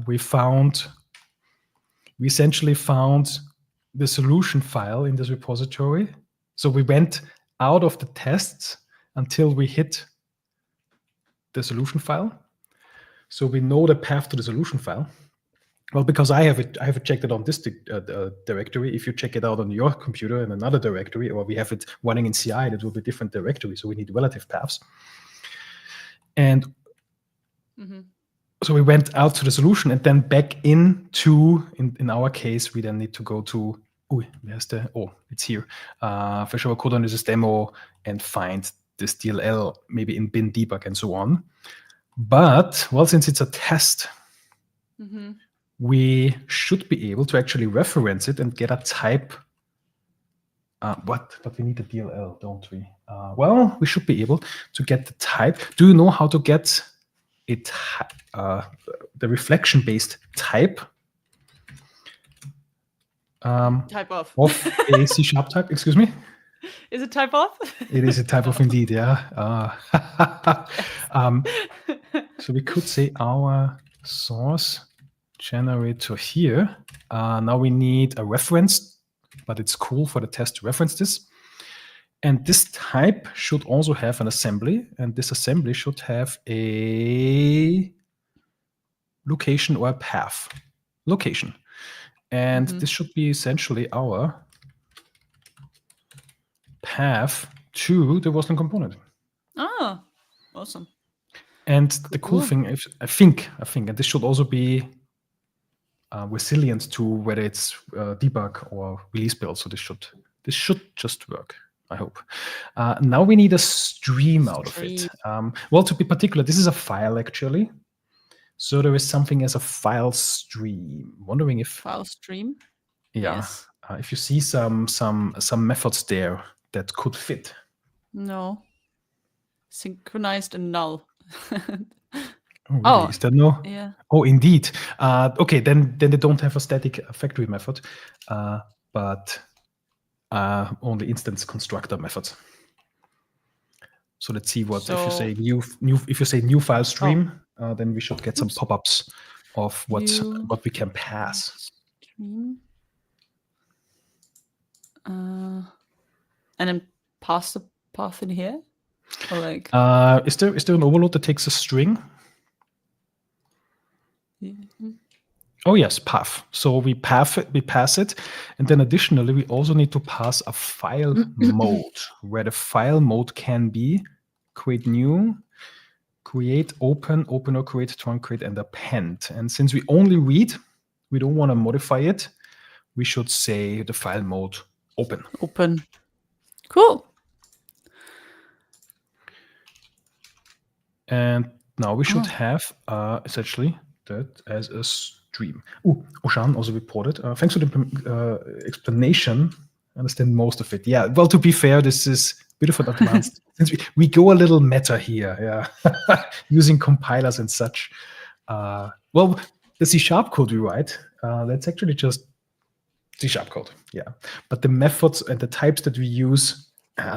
We essentially found the solution file in this repository. So we went out of the tests until we hit the solution file. So we know the path to the solution file. Well, because I have it checked it on this directory. If you check it out on your computer in another directory, or we have it running in CI, that will be different directory. So we need relative paths. And so we went out to the solution and then back into, in our case, we then need to go to, it's here. Visual Code Analysis demo and find this DLL maybe in bin debug and so on. But, well, since it's a test, we should be able to actually reference it and get a type. But we need a DLL, don't we? Well, we should be able to get the type. Do you know how to get it, the reflection-based type? Type of a C# type, excuse me? Is it type of? It is a type of indeed, yeah. So we could say our source generator here. Now we need a reference, but it's cool for the test to reference this. And this type should also have an assembly, and this assembly should have a location or a path location. And this should be essentially our path to the Roslyn component. Oh, awesome. And the cool thing, I think, and this should also be resilient to whether it's debug or release build. So this should just work, I hope. Now we need a stream out of it. Well, to be particular, this is a file actually. So there is something as a file stream. Wondering if file stream. Yeah. Yes. If you see some methods there that could fit. No. Synchronized and null. Oh, really? Is there no? Yeah. Oh, indeed. Okay, then they don't have a static factory method, but only instance constructor methods. So let's see what if you say new file stream, then we should get some pop-ups of what we can pass. Stream. And then pass the path in here, or like. Is there an overload that takes a string? Oh yes, path. So we pass it, and then additionally we also need to pass a file mode, where the file mode can be create new, create, open or create, truncate, and append. And since we only read, we don't want to modify it. We should say the file mode open. Open. Cool. And now we should have essentially that as a stream. Oh, Oshan also reported. Thanks for the explanation. I understand most of it. Yeah, well, to be fair, this is a bit of an advanced, since we go a little meta here, yeah, using compilers and such. Well, the C# code we write, that's actually just C# code, yeah. But the methods and the types that we use,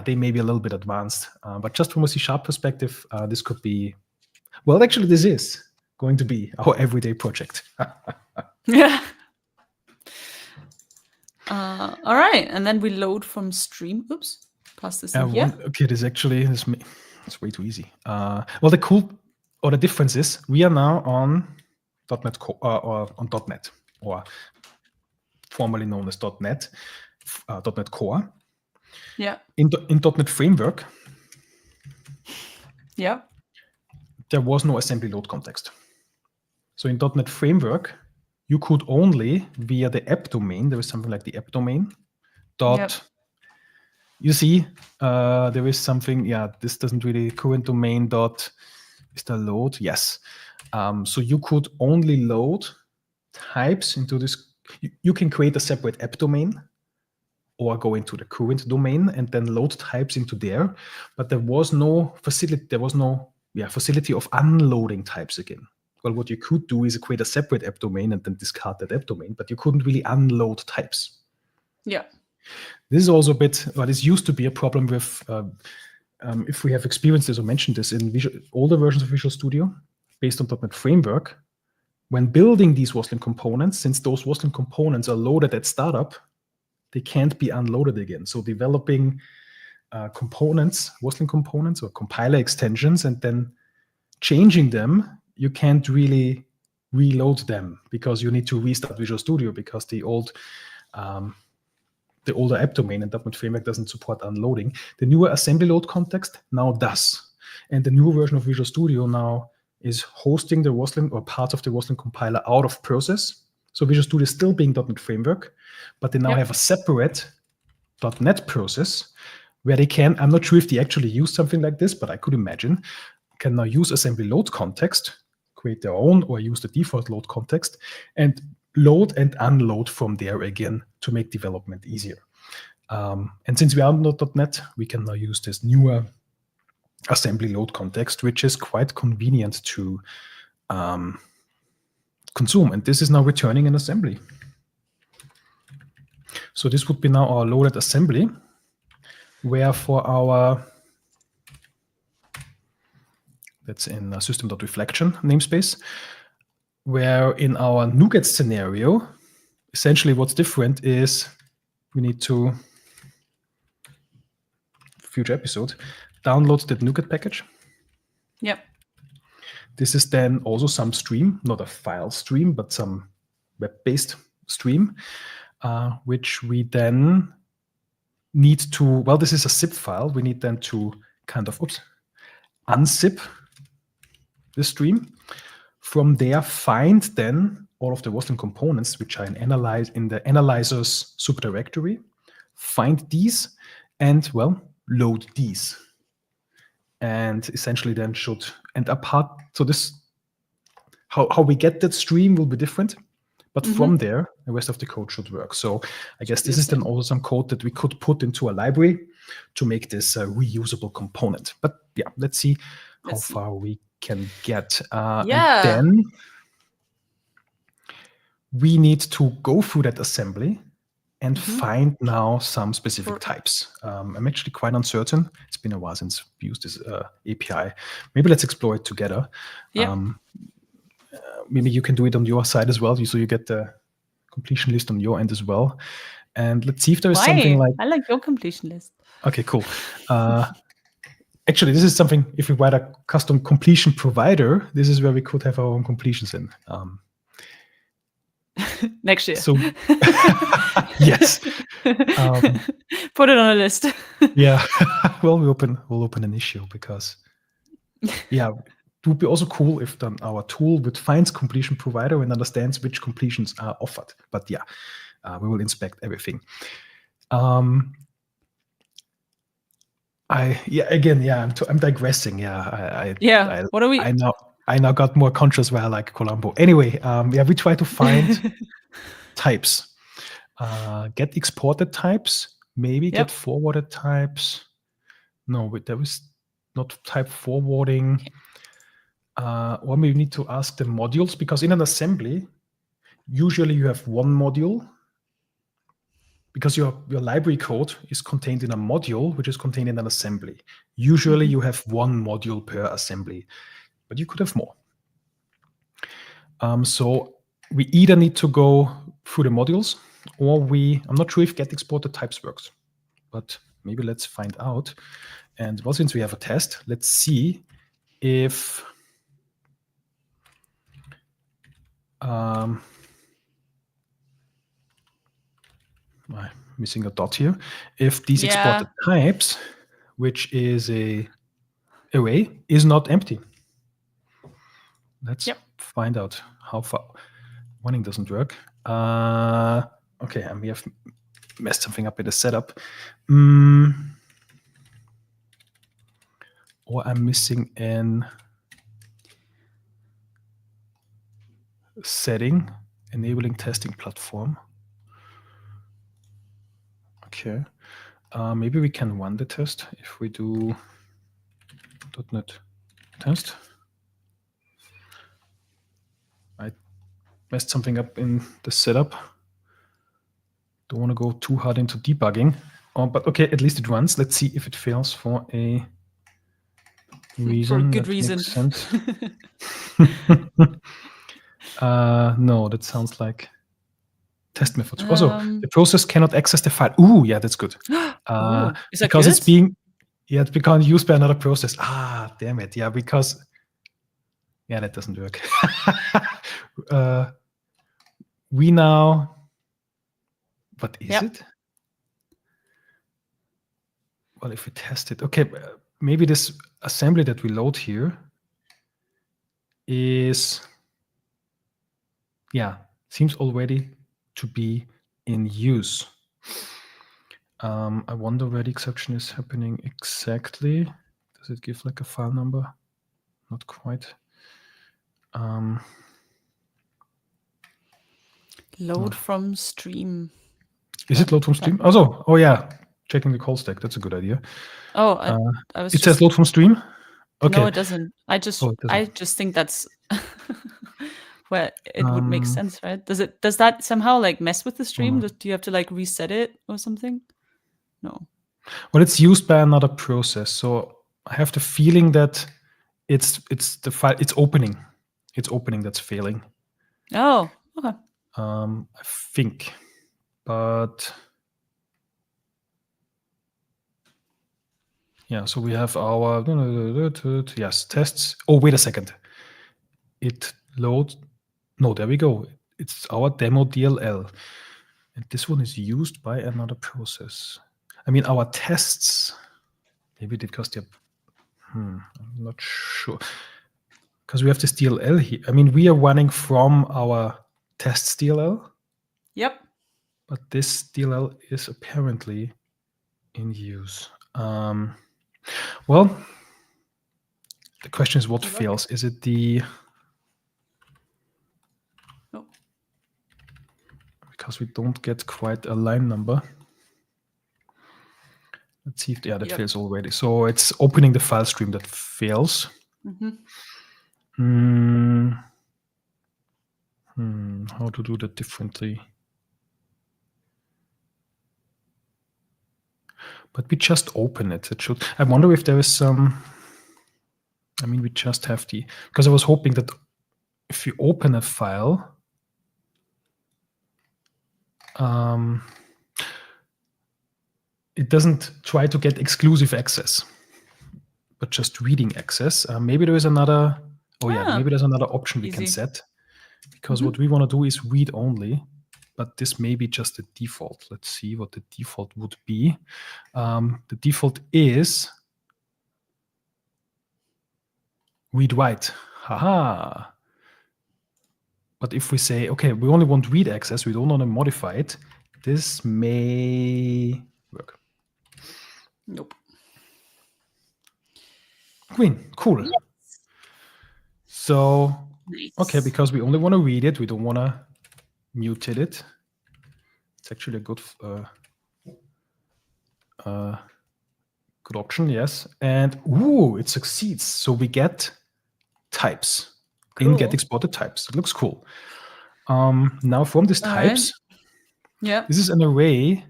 they may be a little bit advanced. But just from a C# perspective, this could be, well, actually, this is going to be our everyday project. Yeah. All right, and then we load from stream. Oops, pass this in here. Okay, this it's way too easy. Well, the difference is we are now on .NET or on .NET, or formerly known as .NET, .NET Core. Yeah. In .NET Framework. Yeah. There was no assembly load context. So in .NET Framework, you could only, via the app domain, there is something like the app domain, you see, there is something, this doesn't really, current domain dot, is there load? Yes. So you could only load types into this. You can create a separate app domain or go into the current domain and then load types into there. But there was no facility, facility of unloading types again. Well, what you could do is create a separate app domain and then discard that app domain, but you couldn't really unload types. Yeah. This is also a bit, this used to be a problem with, if we have experienced this or mentioned this in older versions of Visual Studio, based on .NET Framework, when building these Roslyn components, since those Roslyn components are loaded at startup, they can't be unloaded again. So developing components, Roslyn components or compiler extensions, and then changing them, you can't really reload them because you need to restart Visual Studio because the older app domain in .NET Framework doesn't support unloading. The newer assembly load context now does. And the new version of Visual Studio now is hosting the Roslyn or parts of the Roslyn compiler out of process. So Visual Studio is still being .NET Framework, but they now have a separate .NET process where they can, I'm not sure if they actually use something like this, but I could imagine, can now use assembly load context, create their own or use the default load context, and load and unload from there again to make development easier. And since we are not .NET, we can now use this newer assembly load context, which is quite convenient to consume. And this is now returning an assembly. So this would be now our loaded assembly, where for our, that's in system.reflection namespace, where in our NuGet scenario, essentially what's different is we need to, future episode, download that NuGet package. Yep. This is then also some stream, not a file stream, but some web-based stream, which we then need to, well, this is a zip file. We need then to kind of, unzip the stream. From there, find then all of the Roslyn components, which are in the analyzer's subdirectory. Find these and, well, load these. And essentially then should end up hard. So this, how we get that stream will be different. But from there, the rest of the code should work. So I guess this is then also some code that we could put into a library to make this a reusable component. But yeah, let's see how far we can get. And then we need to go through that assembly and find now some specific types. I'm actually quite uncertain. It's been a while since we used this API. Maybe let's explore it together. Maybe you can do it on your side as well, so you get the completion list on your end as well. And let's see if there is something like... I like your completion list. Okay, cool. Actually, this is something, if we write a custom completion provider, this is where we could have our own completions in. Next year. So, yes. Put it on a list. Yeah. Well, we'll open an issue because, yeah, it would be also cool if then our tool finds completion provider and understands which completions are offered. But yeah, we will inspect everything. I'm digressing. Yeah. What are we? I now got more conscious where I like Colombo. Anyway, we try to find types. Get exported types, maybe get forwarded types. No, there is not type forwarding. Or maybe we need to ask the modules, because in an assembly, usually you have one module, because your library code is contained in a module, which is contained in an assembly. Usually you have one module per assembly, but you could have more. So we either need to go through the modules, or I'm not sure if get exported types works, but maybe let's find out. And well, since we have a test, let's see if I'm missing a dot here. If these exported types, which is a array, is not empty. Let's find out how far. Warning doesn't work. Okay, and we have messed something up with the setup. Or I'm missing an setting, enabling testing platform. Okay, maybe we can run the test if we do .NET test. I messed something up in the setup. Don't want to go too hard into debugging. But okay, at least it runs. Let's see if it fails for a reason. For a good reason. Makes sense. No, that sounds like test methods. Also, the process cannot access the file. Ooh, yeah, that's good. Is that because good? it's become used by another process. Ah, damn it. Yeah, because that doesn't work. We now, what is it? Well, if we test it, okay, maybe this assembly that we load here is, seems already to be in use. I wonder where the exception is happening exactly. Does it give like a file number? Not quite. Load from stream. Is it load from stream? Oh yeah, checking the call stack. That's a good idea. Oh, I was. It says load from stream. Okay. No, it doesn't. I just think that's where it would make sense, right? Does that somehow like mess with the stream? Do you have to like reset it or something? No. Well, it's used by another process, so I have the feeling that it's the file. It's opening that's failing. Oh, okay. I think, but yeah. So we have our yes tests. Oh, wait a second. It loads. No, there we go. It's our demo DLL, and this one is used by another process. I mean, our tests. Maybe because they're. I'm not sure. Because we have this DLL here. I mean, we are running from our tests DLL. Yep. But this DLL is apparently in use. Well, the question is what fails. Is it the... No. Because we don't get quite a line number. Let's see if that fails already. So it's opening the file stream that fails. How to do that differently? But we just open it. It should. I wonder if there is some. I mean, we just have the. Because I was hoping that if you open a file, it doesn't try to get exclusive access, but just reading access. Maybe there is another. Oh yeah, maybe there's another option we can set. Because what we want to do is read only. But this may be just the default. Let's see what the default would be. The default is read write. Haha. But if we say, okay, we only want read access, we don't want to modify it, this may work. Nope. Green, cool. Yes. So, okay, because we only want to read it, we don't want to mutate it. It's actually a good option, yes. And it succeeds. So we get types in get exported types. It looks cool. Now from these types, this is an array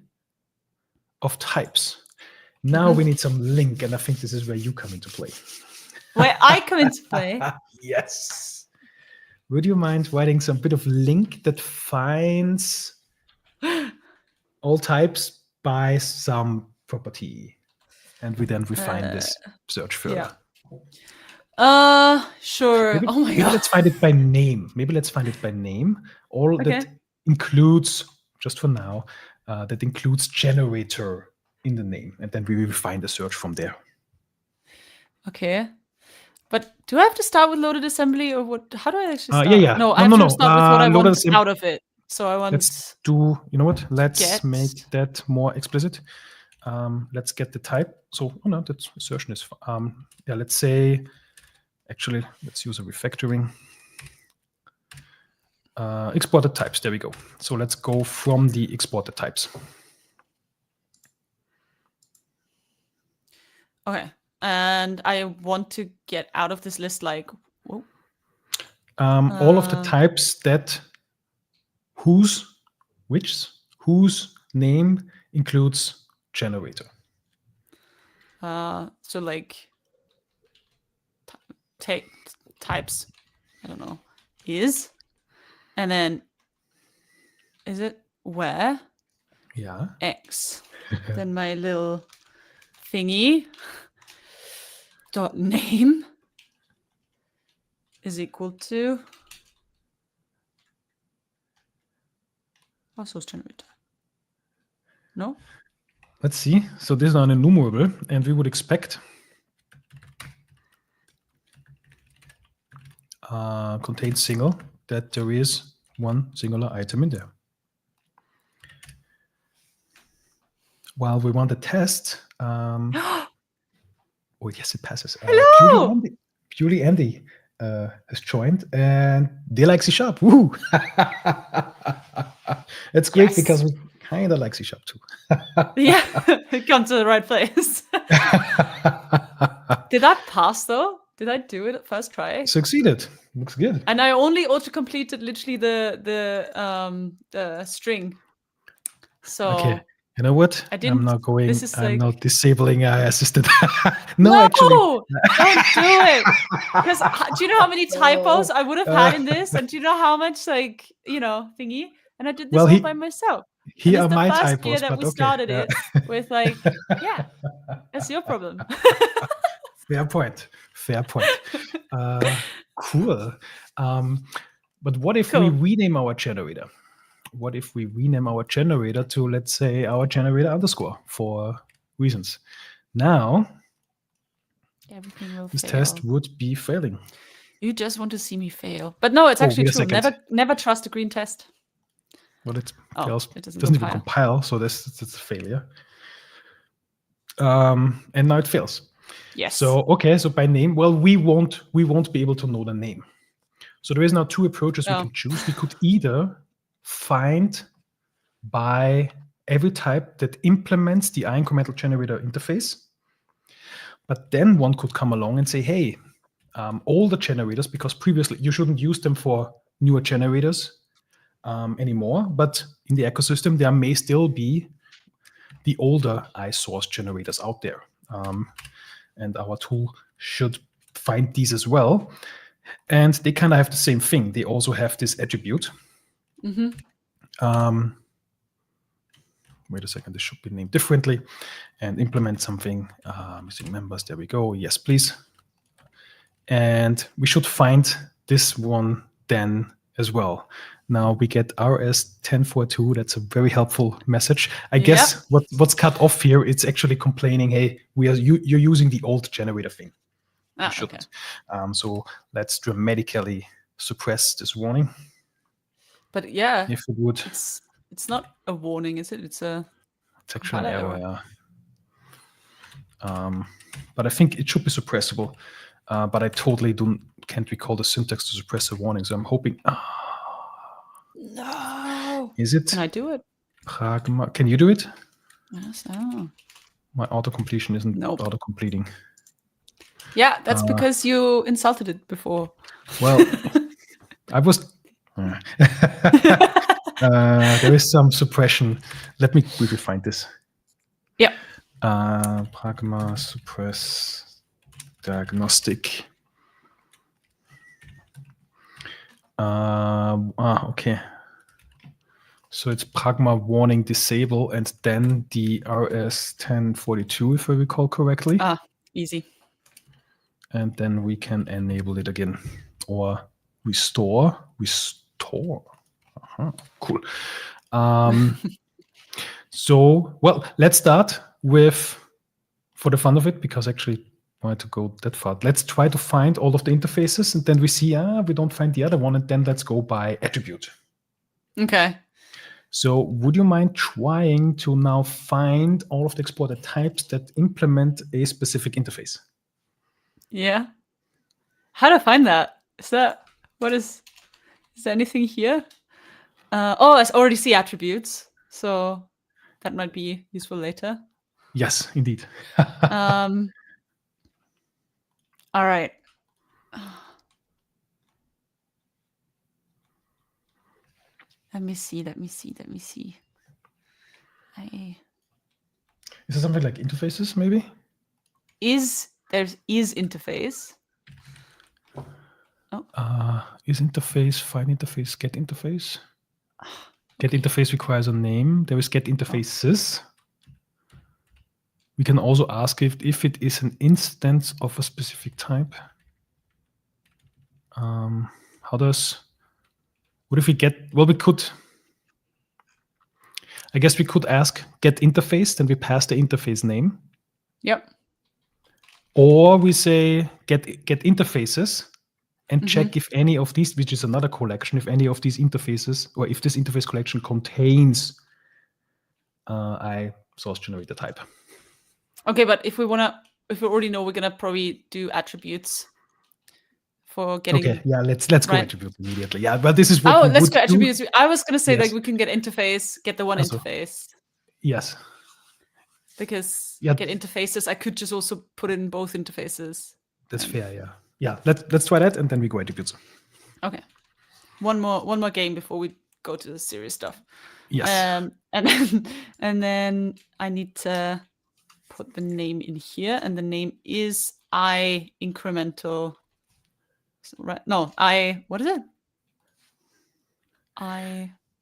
of types. Now we need some link, and I think this is where you come into play. Where I come into play? Yes. Would you mind writing some bit of link that finds all types by some property, and we then refine this search further? Sure. Maybe, oh my god. Let's find it by name. Maybe let's find it by name. All that includes, just for now, that includes generator in the name, and then we will refine the search from there. Okay. But do I have to start with loaded assembly, or what? How do I actually start? Yeah. No, I have to start with what I want out of it. So I want. Let's do. You know what? Let's make that more explicit. Let's get the type. So, oh no, that assertion is. Yeah. Let's say. Actually, let's use a refactoring. Exported types. There we go. So let's go from the exported types. Okay. And I want to get out of this list like all of the types that whose name includes generator. So like take types, I don't know, is, and then is it where? Yeah. X. Then my little thingy dot name is equal to source generator. No? Let's see. So this is an enumerable, and we would expect contains single that there is one singular item in there. While we want a test, oh yes, it passes. Hello, Julie Andy has joined, and they like C#. Woo! It's great because we kind of like C# too. Yeah, come to the right place. Did that pass though? Did I do it at first try? Succeeded. Looks good. And I only auto-completed literally the string. So okay. You know what? I didn't. I'm not disabling AI assistant. No, No, actually. don't do it. Because do you know how many typos I would have had in this? And do you know how much thingy? And I did this Well, all by myself. And here it's are the my first typos, year that but we okay. started it with that's your problem. Fair point. Cool. But what if we rename our generator? What if we rename our generator to, let's say, our generator underscore for reasons? Now, everything will this fail. test would be failing. You just want to see me fail. But no, it's actually true. Never trust a green test. Well, it fails. It doesn't even compile, so that's a failure. And now it fails. Yes. So so by name, well, we won't be able to know the name. So there is now two approaches we can choose. We could either find by every type that implements the incremental generator interface, but then one could come along and say, hey, all the generators, because previously you shouldn't use them for newer generators anymore, but in the ecosystem there may still be the older iSource generators out there, and our tool should find these as well. And they kind of have the same thing. They also have this attribute. Wait a second, this should be named differently. And implement something. Missing members, there we go. Yes, please. And we should find this one then as well. Now we get RS1042. That's a very helpful message. I guess what's cut off here, it's actually complaining, hey, you're using the old generator thing. You shouldn't. Okay. So let's dramatically suppress this warning. But yeah, if it would, it's not a warning, is it? It's actually an error. Yeah. But I think it should be suppressible. But I totally can't recall the syntax to suppress a warning. So I'm hoping. No. Is it? Can I do it? Pragma. Can you do it? Yes. My autocompletion isn't auto-completing. Yeah, that's because you insulted it before. Well, I was. There is some suppression. Let me quickly find this. Yeah. Pragma suppress diagnostic. Okay. So it's Pragma warning disable and then the RS1042, if I recall correctly. Easy. And then we can enable it again or restore. Cool. So, well, let's start with, for the fun of it, because actually I wanted to go that far. Let's try to find all of the interfaces, and then we see, we don't find the other one, and then let's go by attribute. Okay. So would you mind trying to now find all of the exported types that implement a specific interface? Yeah. How to find that? Is there anything here? I already see attributes, so that might be useful later. Yes, indeed. All right. Let me see. Is there something like interfaces, maybe? There's interface. Is interface, find interface, get interface? Get interface requires a name. There is get interfaces. We can also ask if it is an instance of a specific type. What if we we could, I guess we could ask get interface, then we pass the interface name. Yep. Or we say get interfaces and check if any of these, which is another collection, if any of these interfaces, or if this interface collection contains source generator type. Okay, but if we already know, we're gonna probably do attributes for getting. Okay, yeah, let's go attribute immediately. Yeah, but this is what. Oh, let's go attributes. I was gonna say we can get interface, get the one interface. Yes. Because get interfaces, I could just also put in both interfaces. That's fair, yeah. Yeah, let's try that, and then we go attributes. Okay. One more game before we go to the serious stuff. Yes. And then I need to put the name in here, and the name is I incremental. Right? No, I. What is it?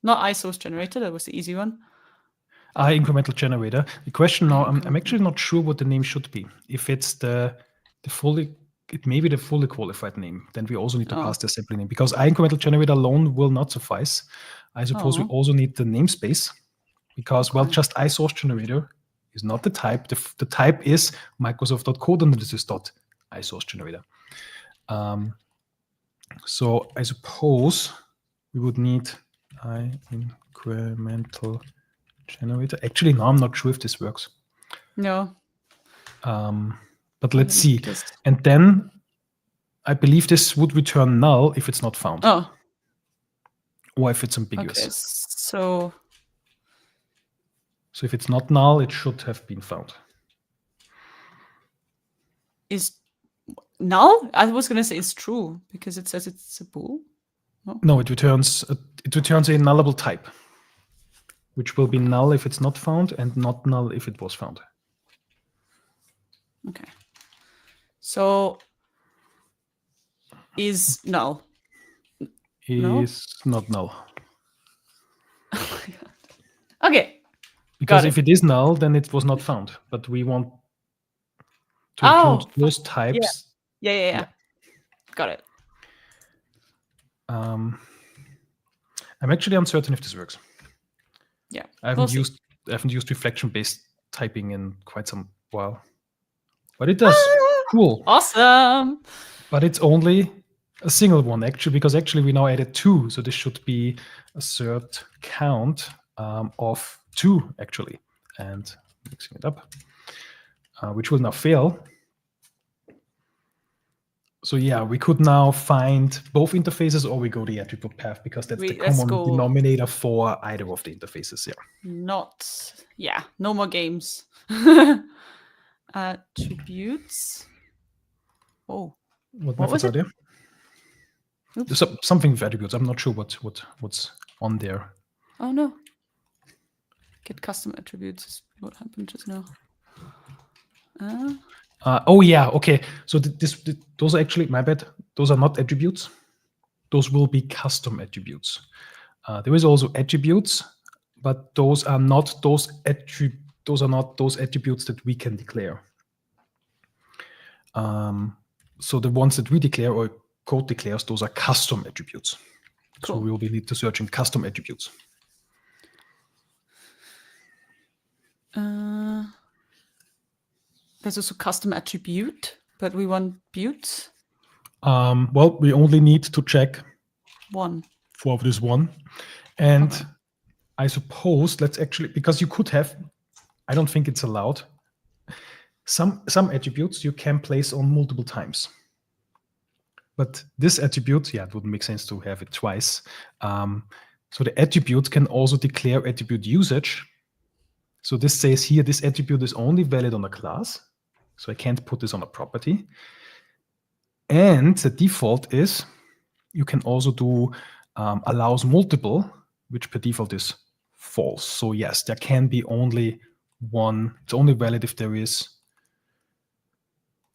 Not I source generator. That was the easy one. I incremental generator. The question now, I'm actually not sure what the name should be. If it's the fully, it may be the fully qualified name. Then we also need to pass the assembly name, because I incremental generator alone will not suffice. I suppose we also need the namespace, because well, just I source generator is not the type. The type is Microsoft.codeanalysis.isource generator. So I suppose we would need I incremental generator. Actually, now I'm not sure if this works. No. But let's see. And then I believe this would return null if it's not found. Oh. Or if it's ambiguous. Okay, so if it's not null, it should have been found. Is null? I was going to say it's true because it says it's a bool. No, it returns a nullable type, which will be null if it's not found and not null if it was found. Okay. So is null. Is not null. Okay. Because if it is null, then it was not found. But we want to include those types. Yeah. Got it. I'm actually uncertain if this works. Yeah. I haven't used reflection-based typing in quite some while. But it does. Cool. Awesome. But it's only a single one, actually, because actually we now added 2. So this should be a third count of 2, actually. And mixing it up, which will now fail. So yeah, we could now find both interfaces, or we go the attribute path, because that's the common denominator for either of the interfaces. Yeah. No more games. Attributes. Oh. What methods are there? Something with attributes. I'm not sure what's on there. Oh no. Get custom attributes is what happened just now. Oh yeah, okay. So those are actually, my bad. Those are not attributes. Those will be custom attributes. There is also attributes, but those are not those attributes that we can declare. So the ones that we declare or code declares, those are custom attributes. Cool. So we will need to search in custom attributes. There's also custom attribute, but we want buttes. Well, we only need to check one for this one. And I suppose let's actually, because you could have, I don't think it's allowed. Some attributes you can place on multiple times. But this attribute, it wouldn't make sense to have it twice. So the attribute can also declare attribute usage. So this says here, this attribute is only valid on a class. So I can't put this on a property. And the default is you can also do allows multiple, which per default is false. So yes, there can be only one. It's only valid if there is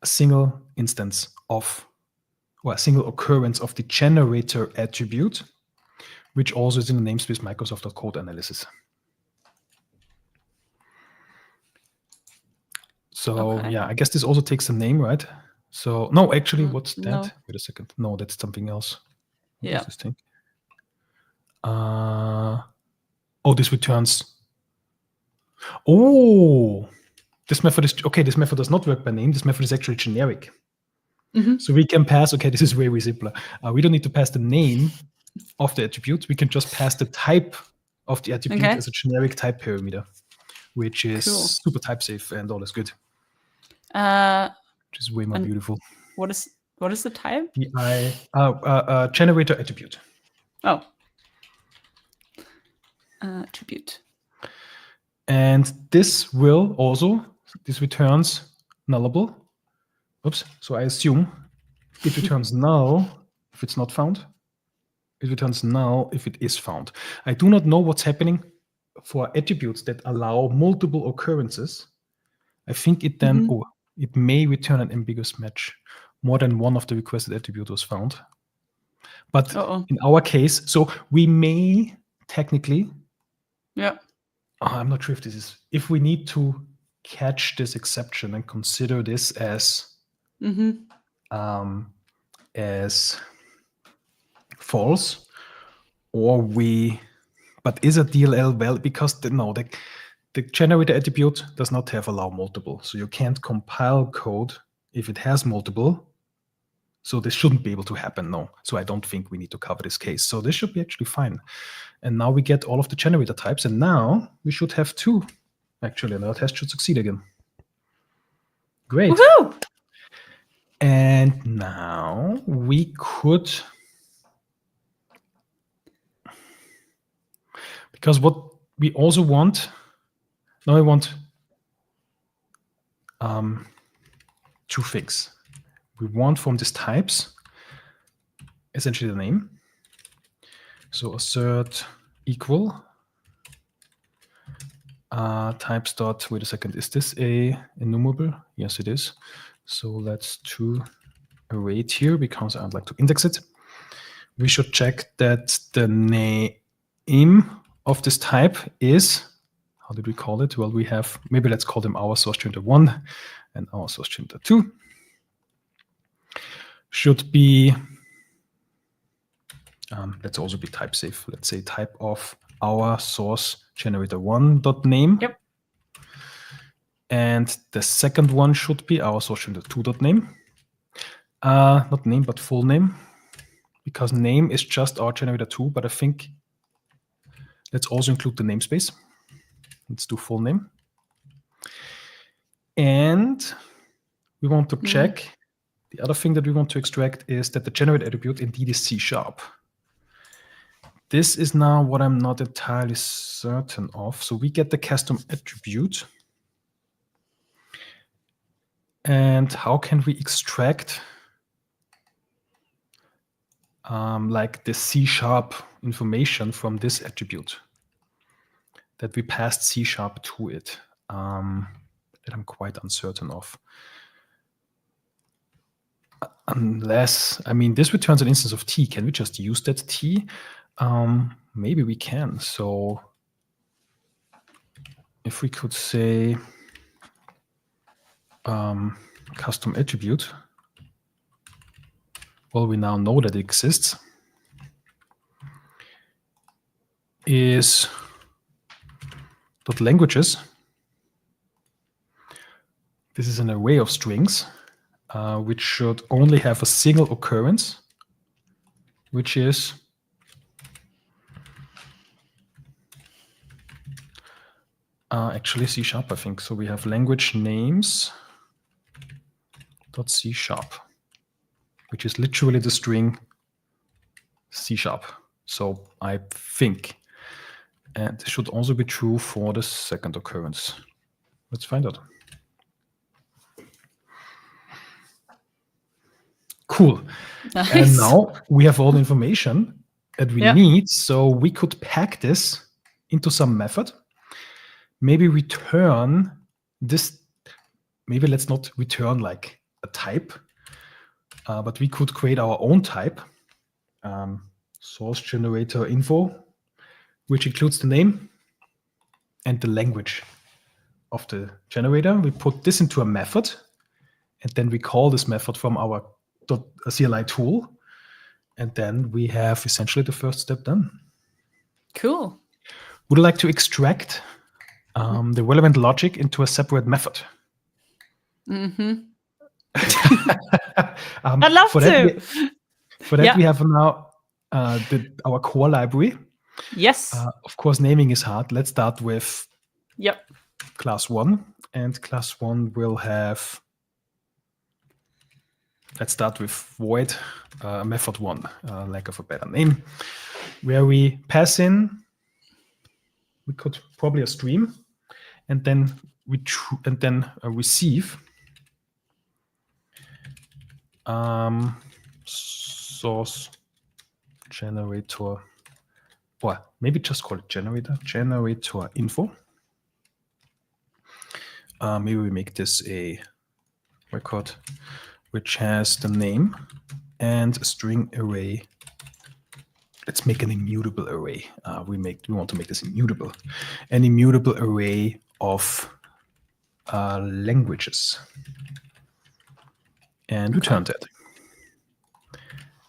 a single instance of, or a single occurrence of the generator attribute, which also is in the namespace Microsoft.codeanalysis. So yeah, I guess this also takes a name, right? So no, actually, what's that? No. Wait a second. No, that's something else. What is this thing? This returns. Oh, this method is okay. This method does not work by name. This method is actually generic. Mm-hmm. So we can pass. Okay, this is way simpler. We don't need to pass the name of the attribute. We can just pass the type of the attribute as a generic type parameter, which is super type safe and all is good. Which is way more beautiful. What is the type? The generator attribute. Oh. Attribute. And this returns nullable. Oops. So I assume it returns null if it's not found. It returns null if it is found. I do not know what's happening for attributes that allow multiple occurrences, I think it then it may return an ambiguous match. More than one of the requested attribute was found. But in our case, so we may technically, I'm not sure if this is, if we need to catch this exception and consider this as false, or but is a DLL valid? Because the generator attribute does not have allow multiple, so you can't compile code if it has multiple. So this shouldn't be able to happen, no. So I don't think we need to cover this case. So this should be actually fine. And now we get all of the generator types, and now we should have 2, actually, and our test should succeed again. Great. Woohoo! And now we could, because what we also want, now I want 2 things. We want from these types essentially the name. So assert equal types dot, wait a second, is this a enumerable? Yes, it is. So let's do await here because I'd like to index it. We should check that the name of this type is, how did we call it? Well, we have, maybe let's call them our source generator 1 and our source generator 2. Should be, let's also be type safe. Let's say type of our source generator 1.name. Yep. And the second one should be our source generator 2.name. Not name, but full name. Because name is just our generator 2, but I think let's also include the namespace. Let's do full name. And we want to check, the other thing that we want to extract is that the generate attribute indeed is C#. This is now what I'm not entirely certain of. So we get the custom attribute. And how can we extract like the C# information from this attribute that we passed C# to it, that I'm quite uncertain of. Unless, I mean, this returns an instance of T. Can we just use that T? Maybe we can. So if we could say custom attribute, well, we now know that it exists, is .languages. This is an array of strings, which should only have a single occurrence, which is actually C#, I think. So we have language names .C#, which is literally the string C#. So I think, and this should also be true for the second occurrence. Let's find out. Cool. Nice. And now we have all the information that we need. So we could pack this into some method. Maybe return this. Maybe let's not return like a type, but we could create our own type, source generator info, which includes the name and the language of the generator. We put this into a method, and then we call this method from our CLI tool, and then we have essentially the first step done. Cool. Would you like to extract the relevant logic into a separate method? I'd love to. For that, we have now our core library. Yes. Of course, naming is hard. Let's start with class 1. And class 1 will have, let's start with void method 1, lack of a better name, where we pass in, we could probably a stream, and then we receive source generator or maybe just call it generator info. Maybe we make this a record which has the name and a string array. Let's make an immutable array. We want to make this immutable. An immutable array of languages. And return that.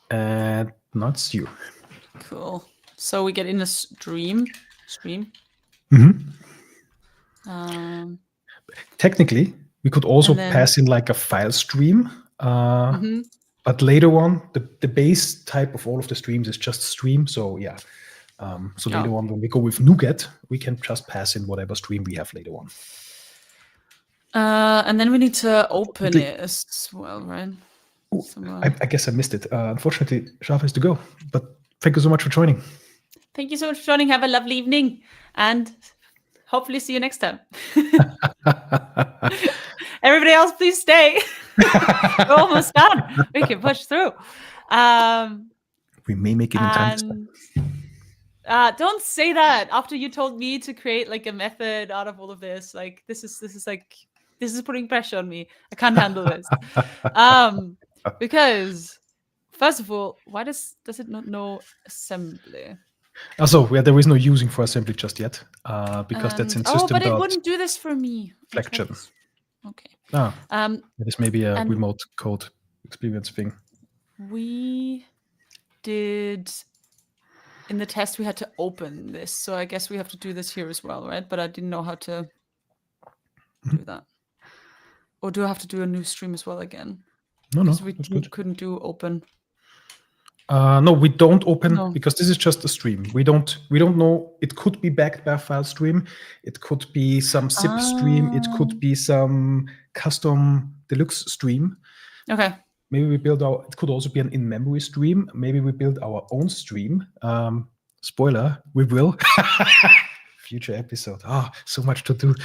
And now it's you. Cool. So we get in a stream. Technically, we could also pass in like a file stream. But later on, the base type of all of the streams is just stream. So yeah. So later on, when we go with NuGet, we can just pass in whatever stream we have later on. And then we need to open it as well, right? I guess I missed it. Unfortunately, Shafa has to go. But thank you so much for joining. Thank you so much for joining. Have a lovely evening. And hopefully see you next time. Everybody else, please stay. We're almost done. We can push through. We may make it in time. Don't say that after you told me to create like a method out of all of this. Like this is putting pressure on me. I can't handle this. Because first of all, why does it not know assembly? Also, there is no using for assembly just yet, because that's in system. Oh, but it wouldn't do this for me. Flexion. Okay. That is maybe a remote code experience thing. We did in the test. We had to open this, so I guess we have to do this here as well, right? But I didn't know how to do that. Or do I have to do a new stream as well again? No, we couldn't do open. No, we don't open because this is just a stream. We don't know. It could be backed by a file stream. It could be some zip stream. It could be some custom deluxe stream. Okay. Maybe we build it could also be an in-memory stream. Maybe we build our own stream. Spoiler, we will. Future episode. So much to do.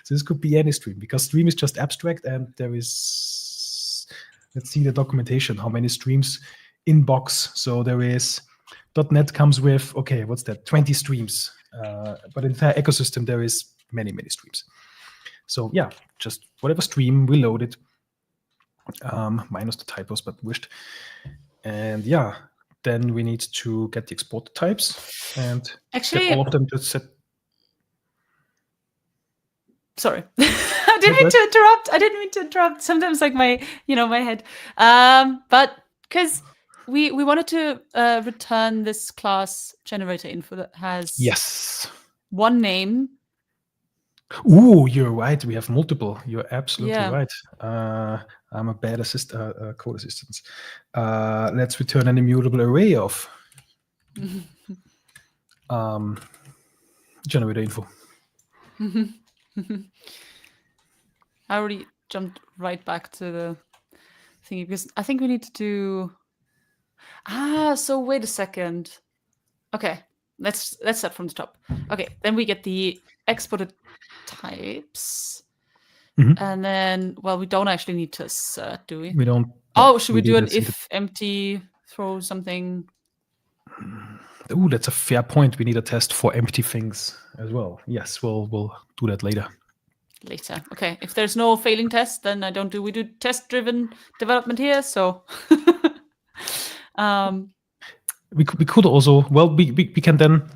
So this could be any stream because stream is just abstract and there is, let's see the documentation, how many streams in box. So there is, .NET comes with, okay, what's that? 20 streams. But in the entire ecosystem, there is many, many streams. So yeah, just whatever stream, we load it. Minus the typos, but wished. And yeah, then we need to get the export types and actually get all of them just set. Sorry, I didn't mean to interrupt. Sometimes like my head. But because we wanted to return this class generator info that has one name. Ooh, you're right. We have multiple. You're absolutely right. I'm a bad code assistant. Let's return an immutable array of generator info. I already jumped right back to the thingy because I think we need to do. So wait a second. Okay, let's start from the top. Okay, then we get the exported types. And then, we don't actually need to assert, do we? We don't. Should we do an if empty, throw something? Ooh, that's a fair point. We need a test for empty things as well. Yes, we'll do that later. Later. Okay. If there's no failing test, then we do test-driven development here. So we could also, we can then,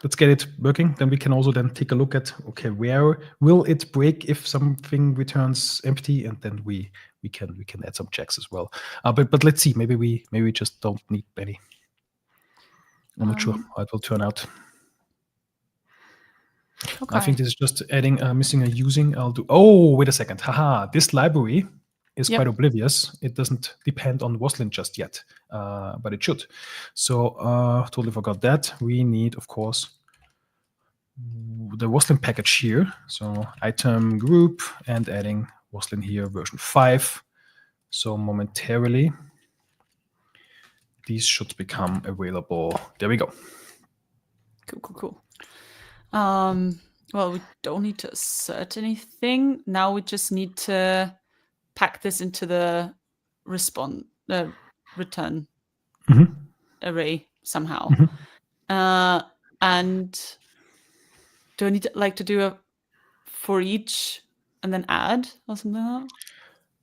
let's get it working. Then we can also then take a look at, okay, where will it break if something returns empty, and then we can add some checks as well. But let's see. Maybe we just don't need any. I'm not sure how it will turn out. Okay. I think this is just adding missing a using. I'll do. Oh, wait a second. Haha, this library is quite oblivious. It doesn't depend on Roslyn just yet, but it should. So totally forgot that. We need, of course, the Roslyn package here. So item group and adding Roslyn here, version 5. So momentarily, these should become available. There we go. Cool. We don't need to assert anything. Now we just need to pack this into the return array. somehow. Mhm. And do I need to do a for each and then add or something like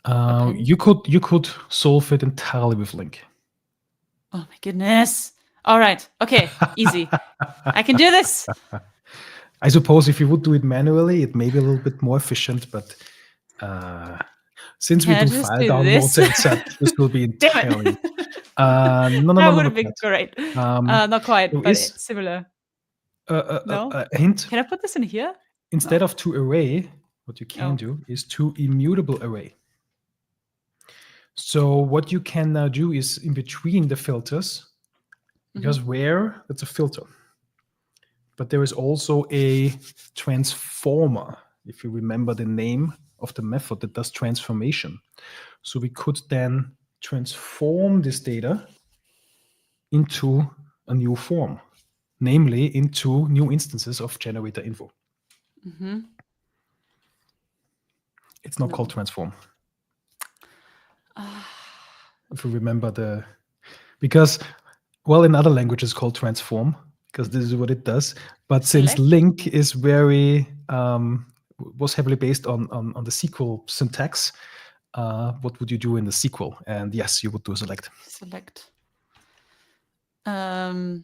that? Append. You could solve it entirely with link. Oh my goodness. All right. Okay. Easy. I can do this. I suppose if you would do it manually, it may be a little bit more efficient, but since we Can I do just file do downloads this? and such, this will be Damn it. entirely. No, That would not have been quite. great. Not quite, There but is it's similar. a No? hint. Can I put this in here? Instead No. of to array, what you can Oh. do is to immutable array. So what you can now do is in between the filters, because where, that's a filter. But there is also a transformer, if you remember the name of the method that does transformation. So we could then transform this data into a new form, namely into new instances of generator info. It's not called transform. If you remember because, well, in other languages called transform, because this is what it does. But since Select? link is was heavily based on the SQL syntax, what would you do in the SQL? And yes, you would do select. Select. Oh,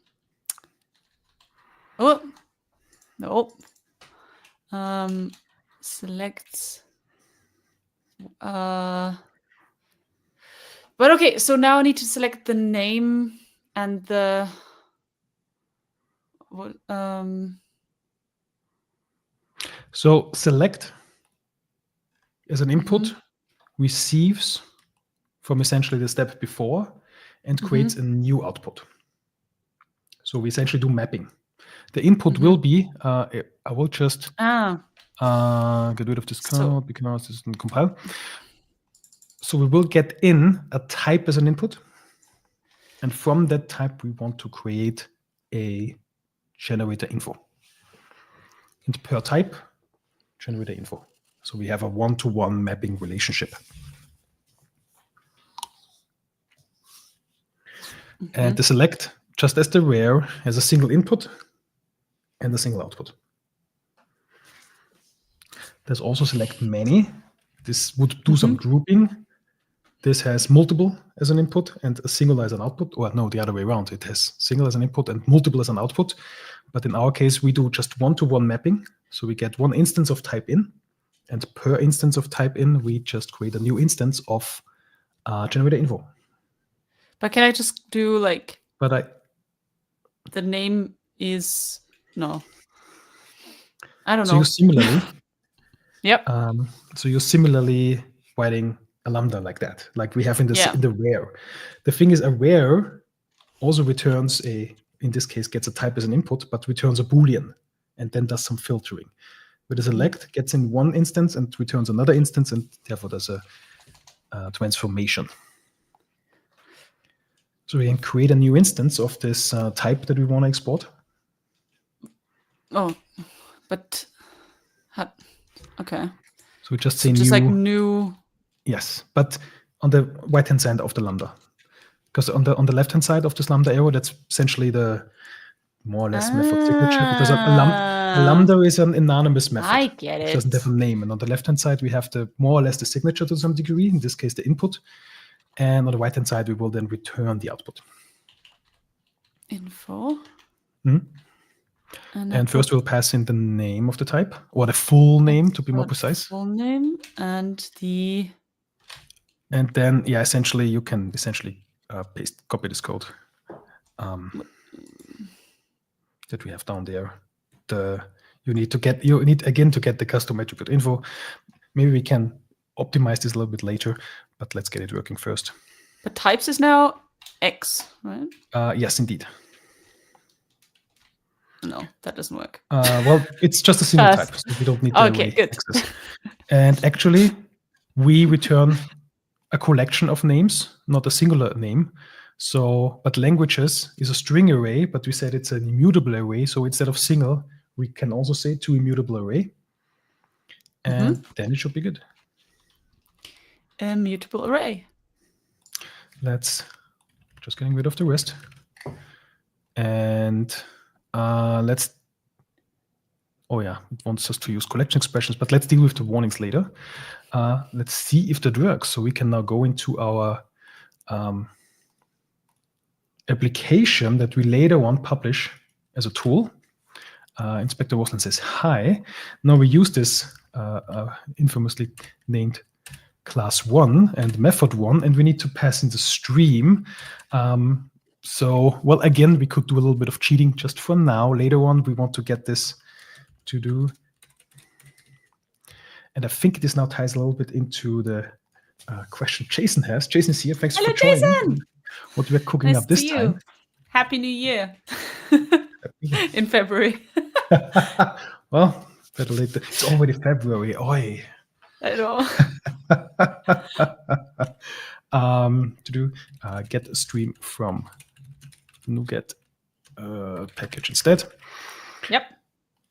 no. Select. But okay, so now I need to select the name and the what So select as an input receives from essentially the step before and creates a new output. So we essentially do mapping. The input will be, I will just get rid of this code because this doesn't compile. So we will get in a type as an input. And from that type, we want to create a generator info. And per type, generator info. So we have a one-to-one mapping relationship. And the select, just as the where, has a single input and a single output. There's also select many. This would do some grouping. This has multiple as an input and a single as an output. Or no, the other way around. It has single as an input and multiple as an output. But in our case, we do just one-to-one mapping. So we get one instance of type in. And per instance of type in, we just create a new instance of generator info. But can I just do But the name is no. I don't so know. you similarly Yep. So you're similarly writing a lambda like that, like we have in the where. The thing is, a where also returns in this case, gets a type as an input, but returns a Boolean and then does some filtering. Where the select gets in one instance and returns another instance, and therefore there's a transformation. So we can create a new instance of this type that we want to export. Oh, but okay. So we just say just new. like new. Yes, but on the right-hand side of the lambda. Because on the left-hand side of this lambda arrow, that's essentially the more or less method signature. Because a lambda is an anonymous method. I get it. Which doesn't have a name. And on the left-hand side, we have the more or less the signature to some degree, in this case, the input. And on the right-hand side, we will then return the output. Info. And first we'll pass in the name of the type, or the full name to be more precise. Full name and the. And then, yeah, essentially you can copy this code that we have down there. You need again to get the custom attribute info. Maybe we can optimize this a little bit later, but let's get it working first. But types is now X, right? Yes, indeed. No, that doesn't work. Well, it's just a single type, so we don't need the array access. And actually, we return a collection of names, not a singular name. So, but languages is a string array, but we said it's an immutable array. So instead of single, we can also say to immutable array. And then it should be good. Immutable array. Let's just getting rid of the rest. And let's, oh yeah, it wants us to use collection expressions, but let's deal with the warnings later. Let's see if that works. So we can now go into our application that we later on publish as a tool. Inspector Roslyn says, hi. Now we use this infamously named class 1 and method 1, and we need to pass in the stream. So, well, again, we could do a little bit of cheating just for now. Later on, we want to get this to do. And I think this now ties a little bit into the question Jason has. Jason is here. Thanks Hello, for joining. Jason. What we're cooking Nice up this to you. time. Happy New Year. In February. Well, better late. It's already February. Oi. I know. To do get a stream from NuGet package instead. Yep.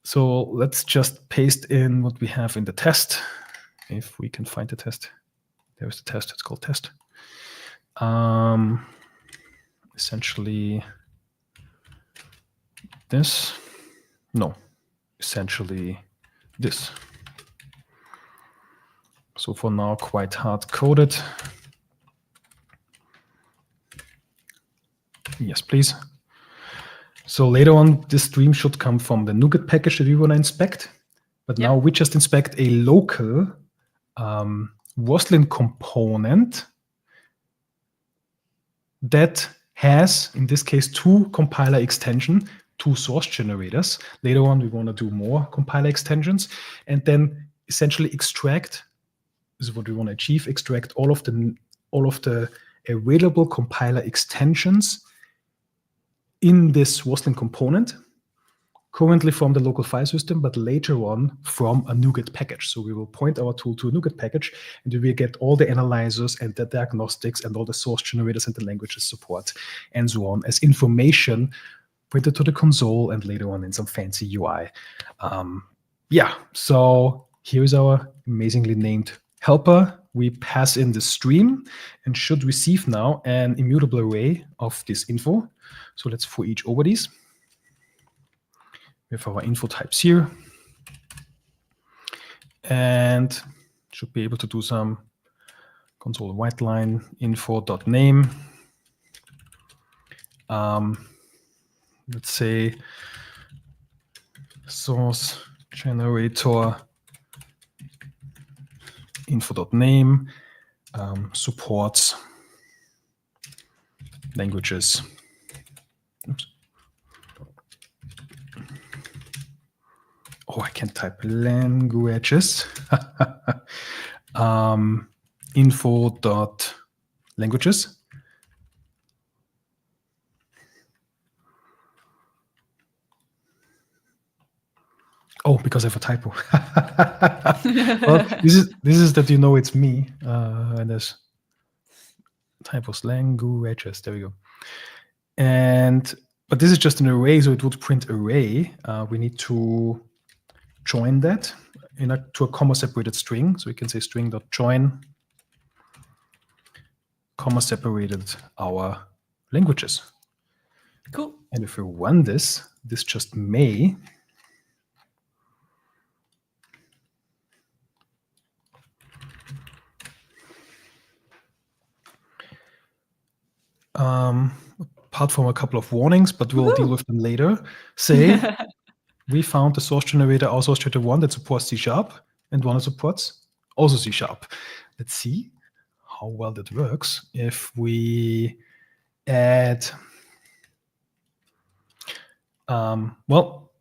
So let's just paste in what we have in the test. If we can find the test. There's the test. It's called test. Essentially this. No. Essentially this. So for now, quite hard-coded. Yes, please. So later on, this stream should come from the NuGet package that we want to inspect. But now we just inspect a local Roslyn component that has, in this case, 2 compiler extension, 2 source generators. Later on, we want to do more compiler extensions, and then essentially extract. This is what we want to achieve: extract all of the available compiler extensions in this Roslyn component, currently from the local file system, but later on from a NuGet package. So we will point our tool to a NuGet package, and we will get all the analyzers and the diagnostics and all the source generators and the languages support and so on as information printed to the console and later on in some fancy UI. Yeah, so here is our amazingly named helper. We pass in the stream and should receive now an immutable array of this info. So let's for each over these. We have our info types here. And should be able to do some console white line info.name. Let's say source generator info.name supports languages. Oops. Oh, I can't type languages. Info.languages. Oh, because I have a typo. Well, this is that you know it's me. And there's typos, languages. There we go. But this is just an array, so it would print array. We need to join that to a comma-separated string. So we can say string.join, comma-separated our languages. Cool. And if we run this just may. Apart from a couple of warnings, but we'll deal with them later. Say, we found the source generator, our source generator 1 that supports C# and one that supports also C#. Let's see how well that works. If we add, well,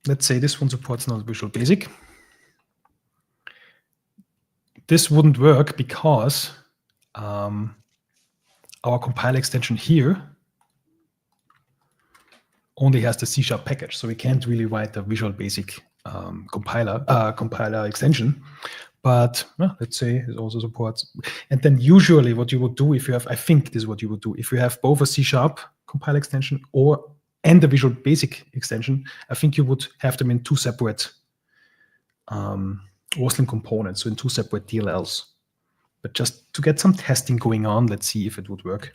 let's say this one supports now Visual Basic. This wouldn't work because our compiler extension here only has the C# package, so we can't really write the Visual Basic compiler extension. But well, let's say it also supports. And then usually what you would do if you have, I think this is what you would do, if you have both a C# compiler extension and the Visual Basic extension, I think you would have them in 2 separate Roslyn components, so in 2 separate DLLs. But just to get some testing going on, let's see if it would work.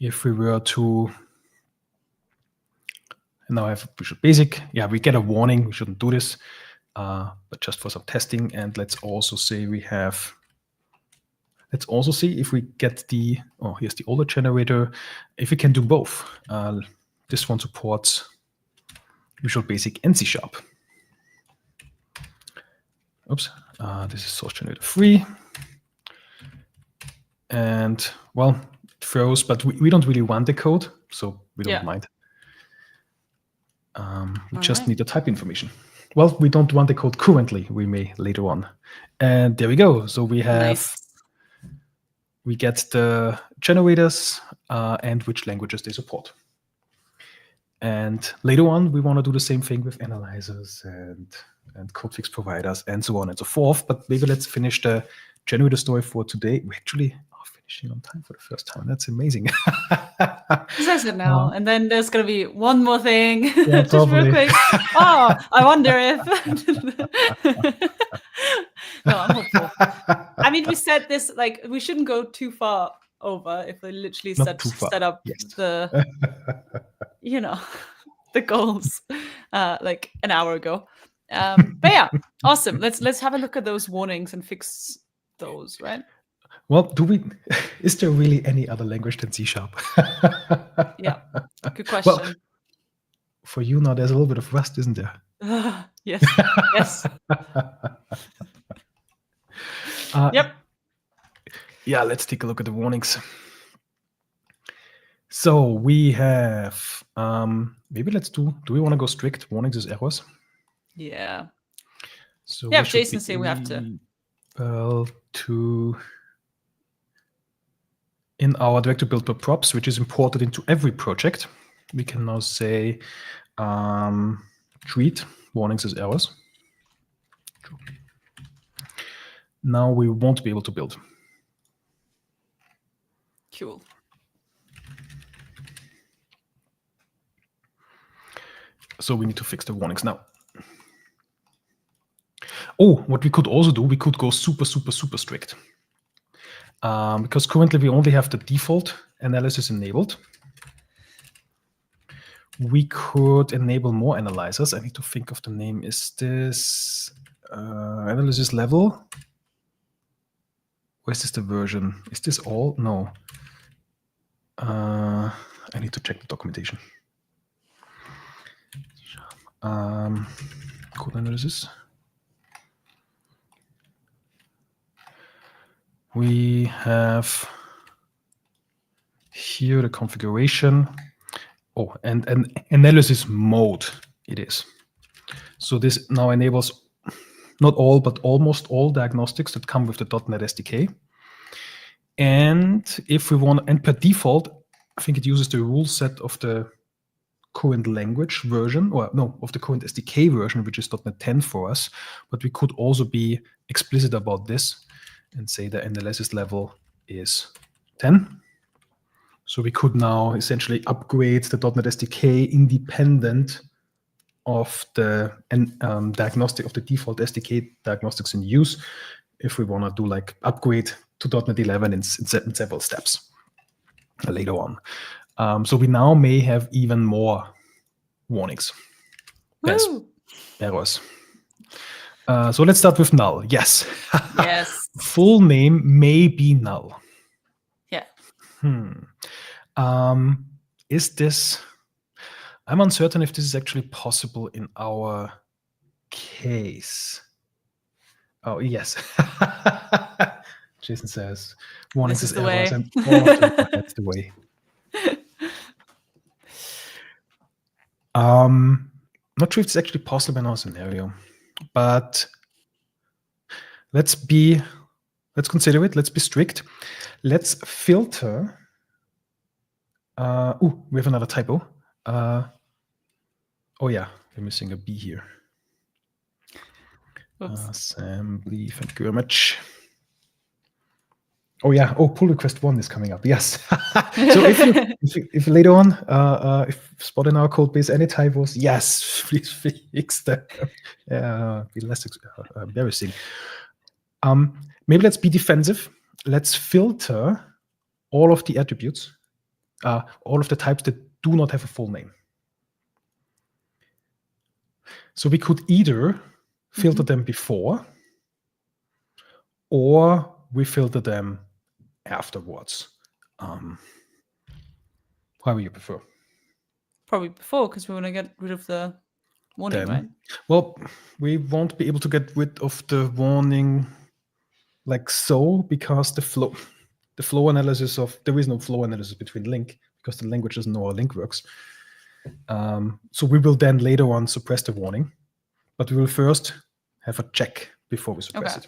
if we were to now have Visual Basic, yeah, we get a warning. We shouldn't do this, but just for some testing. And let's also say we have. Let's also see if we get the. Oh, here's the older generator. If we can do both. This one supports Visual Basic and C#. Oops. This is source generator 3. And well, it froze, but we don't really want the code, so we don't mind. We just need the type information. Well, we don't want the code currently. We may later on. And there we go. So we have, we get the generators and which languages they support. And later on, we want to do the same thing with analyzers and code fix providers and so on and so forth. But maybe let's finish the generator story for today. We actually are finishing on time for the first time. That's amazing. Says it now, and then there's gonna be one more thing. Yeah, just real quick. Oh, I wonder if. No, I'm hopeful. I mean, we said this like we shouldn't go too far over if we literally set up the, the goals like an hour ago. But yeah, awesome. Let's have a look at those warnings and fix those, right? Well, is there really any other language than C#? Yeah, good question. Well, for you now, there's a little bit of Rust, isn't there? Yes, yes. Yep. Yeah, let's take a look at the warnings. So we have, maybe let's do we want to go strict warnings as errors? Yeah. So yeah, Jason say we have to. In our directory build per props, which is imported into every project, we can now say treat warnings as errors. Now we won't be able to build. Cool. So we need to fix the warnings now. Oh, what we could also do, we could go super, super, super strict. Because currently we only have the default analysis enabled. We could enable more analyzers. I need to think of the name. Is this analysis level? Or is this the version? Is this all? No. I need to check the documentation. Code analysis. We have here the configuration. Oh, and analysis mode it is. So this now enables not all, but almost all diagnostics that come with the .NET SDK. And if we want, and per default, I think it uses the rule set of the current language version, or no, of the current SDK version, which is .NET 10 for us. But we could also be explicit about this and say the analysis level is 10. So we could now essentially upgrade the .NET SDK independent of the diagnostic of the default SDK diagnostics in use, if we want to do like upgrade to .NET 11 in several steps later on. So we now may have even more warnings as errors. So let's start with null. Yes. Yes. Full name may be null. Yeah. Is this? I'm uncertain if this is actually possible in our case. Oh, yes. Jason says, warnings is errors, and that's the way. Not sure if it's actually possible in our scenario, but let's consider it. Let's be strict. Let's filter. We have another typo. Oh yeah, we're missing a B here. Assembly, thank you very much. Oh yeah, pull request 1 is coming up. Yes. So if later on, if spot in our code base any typos, yes, please fix them. Be less embarrassing. Maybe let's be defensive. Let's filter all of the attributes all of the types that do not have a full name. So we could either filter them before, or we filter them afterwards. How would you prefer? Probably before, because we want to get rid of the warning, right? Well, we won't be able to get rid of the warning like so, because the flow analysis there is no flow analysis between link, because the language doesn't know how link works. So we will then later on suppress the warning, but we will first have a check before we suppress it.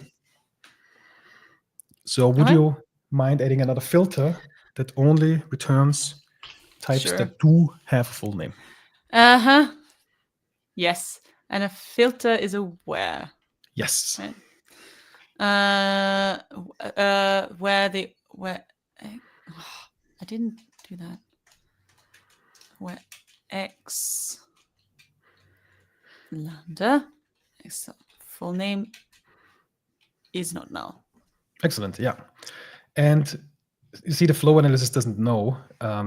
So would you mind adding another filter that only returns types that do have a full name? Yes. And a filter is a where. Yes. Right? Where I didn't do that. Where X lambda X full name is not null. Excellent. Yeah. And you see, the flow analysis doesn't know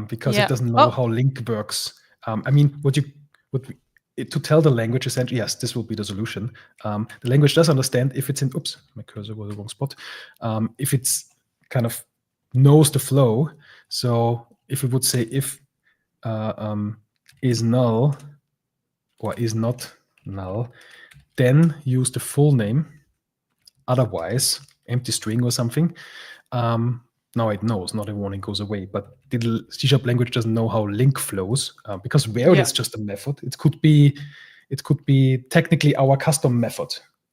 because it doesn't know how link works. I mean, to tell the language essentially, yes, this will be the solution. The language does understand if it's in, oops, my cursor was the wrong spot. If it's kind of knows the flow. So if we would say if is null or is not null, then use the full name. Otherwise, empty string or something. Now it knows, not a warning goes away, but the C# language doesn't know how link flows because where is just a method. It could be technically our custom method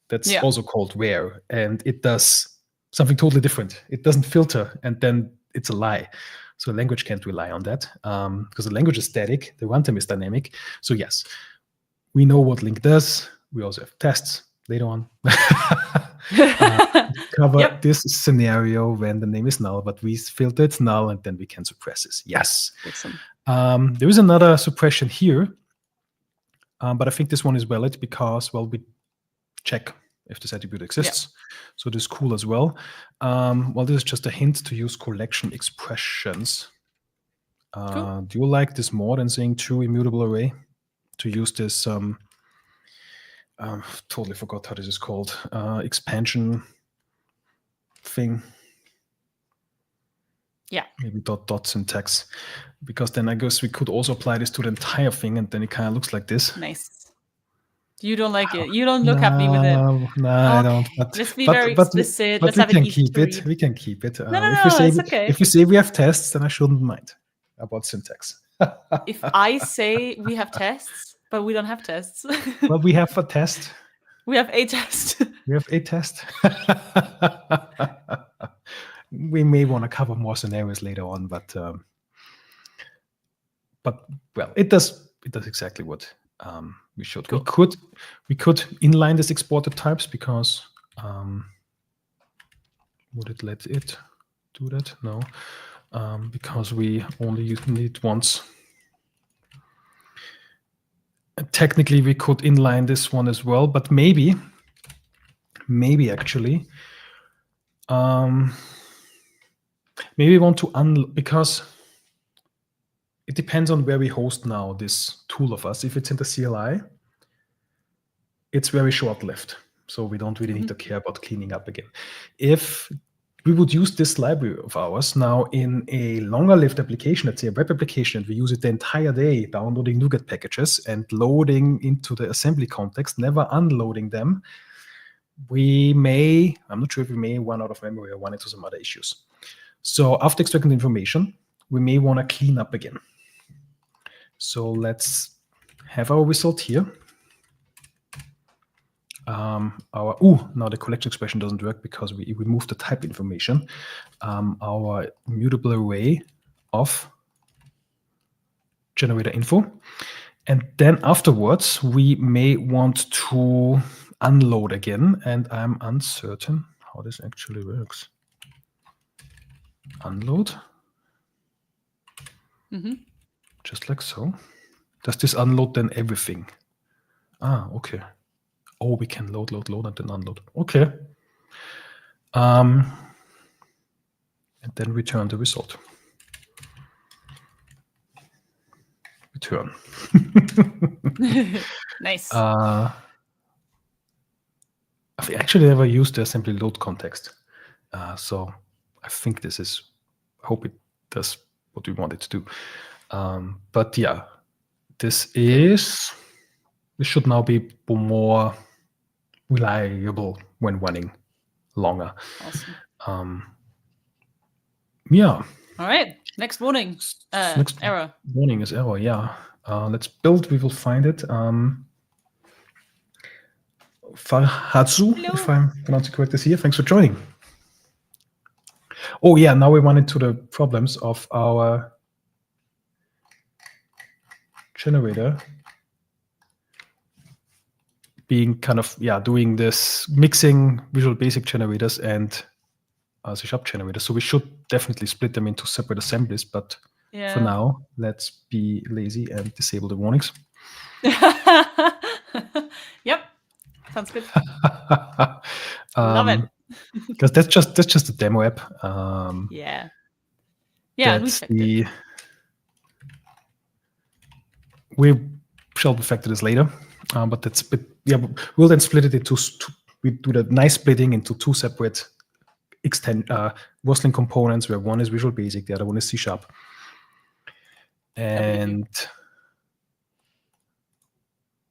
that's also called where, and it does something totally different. It doesn't filter, and then it's a lie. So the language can't rely on that because the language is static, the runtime is dynamic. So yes, we know what link does. We also have tests later on. Cover this scenario when the name is null, but we filter it's null, and then we can suppress this. Yes. There is another suppression here, but I think this one is valid because, well, we check if this attribute exists. So this is cool as well. Well, this is just a hint to use collection expressions. Do you like this more than saying true immutable array? To use this, totally forgot how this is called, expansion thing. Maybe dot syntax, because then I guess we could also apply this to the entire thing, and then it kind of looks like this. Nice. You don't like it. You don't look happy with it. No, I don't. Let's be very explicit. Let's have it easy to read. We can keep it. No, it's okay. If you say we have tests, then I shouldn't mind about syntax. If I say we have tests, but we don't have tests. Well, we have a test. We have a test. We have a test. We may want to cover more scenarios later on, but well, it does exactly what we should. Cool. We could inline this exported types because would it let it do that? No, because we only need once. Technically, we could inline this one as well, but maybe actually, maybe we want to because it depends on where we host now this tool of us. If it's in the CLI, it's very short-lived, so we don't really need to care about cleaning up again. If we would use this library of ours now in a longer-lived application, let's say a web application, and we use it the entire day, downloading NuGet packages and loading into the assembly context, never unloading them, I'm not sure if we may run out of memory or run into some other issues. So after extracting the information, we may want to clean up again. So let's have our result here. Now the collection expression doesn't work because we removed the type information. Our immutable array of generator info. And then afterwards, we may want to unload again, and I'm uncertain how this actually works. Unload. Just like so. Does this unload then everything? Okay. Oh, we can load, and then unload. Okay. And then return the result. turn. Nice. I've actually never used the assembly load context. So I think this is, I hope it does what we want it to do. But yeah, this should now be more reliable when running longer. Awesome. Yeah. All right. Next warning. Next Error. warning is error. Yeah. Let's build. We will find it. Farhatsu, Hello. if I'm pronouncing correctly here. Thanks for joining. Oh yeah. Now we run into the problems of our generator being kind of doing this mixing Visual Basic generators and C# generators. So we should definitely split them into separate assemblies, but for now, let's be lazy and disable the warnings. Yep, sounds good. Love it. Because that's just a demo app. Yeah. That's the. We shall perfect this later, but that's we'll then split it into we do the nice splitting into two separate Roslyn components, where one is Visual Basic, the other one is C#. And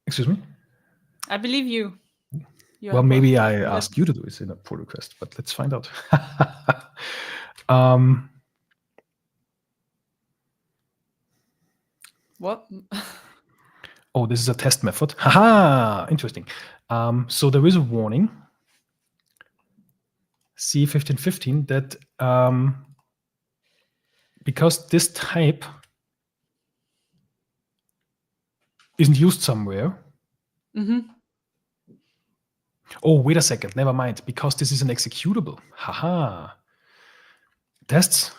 excuse me? I believe you. Well, maybe I asked you to do it in a pull request, but let's find out. What? Oh, this is a test method. Haha, interesting. So there is a warning, C1515, that because this type isn't used somewhere. Oh, wait a second. Never mind. Because this is an executable. Haha. Tests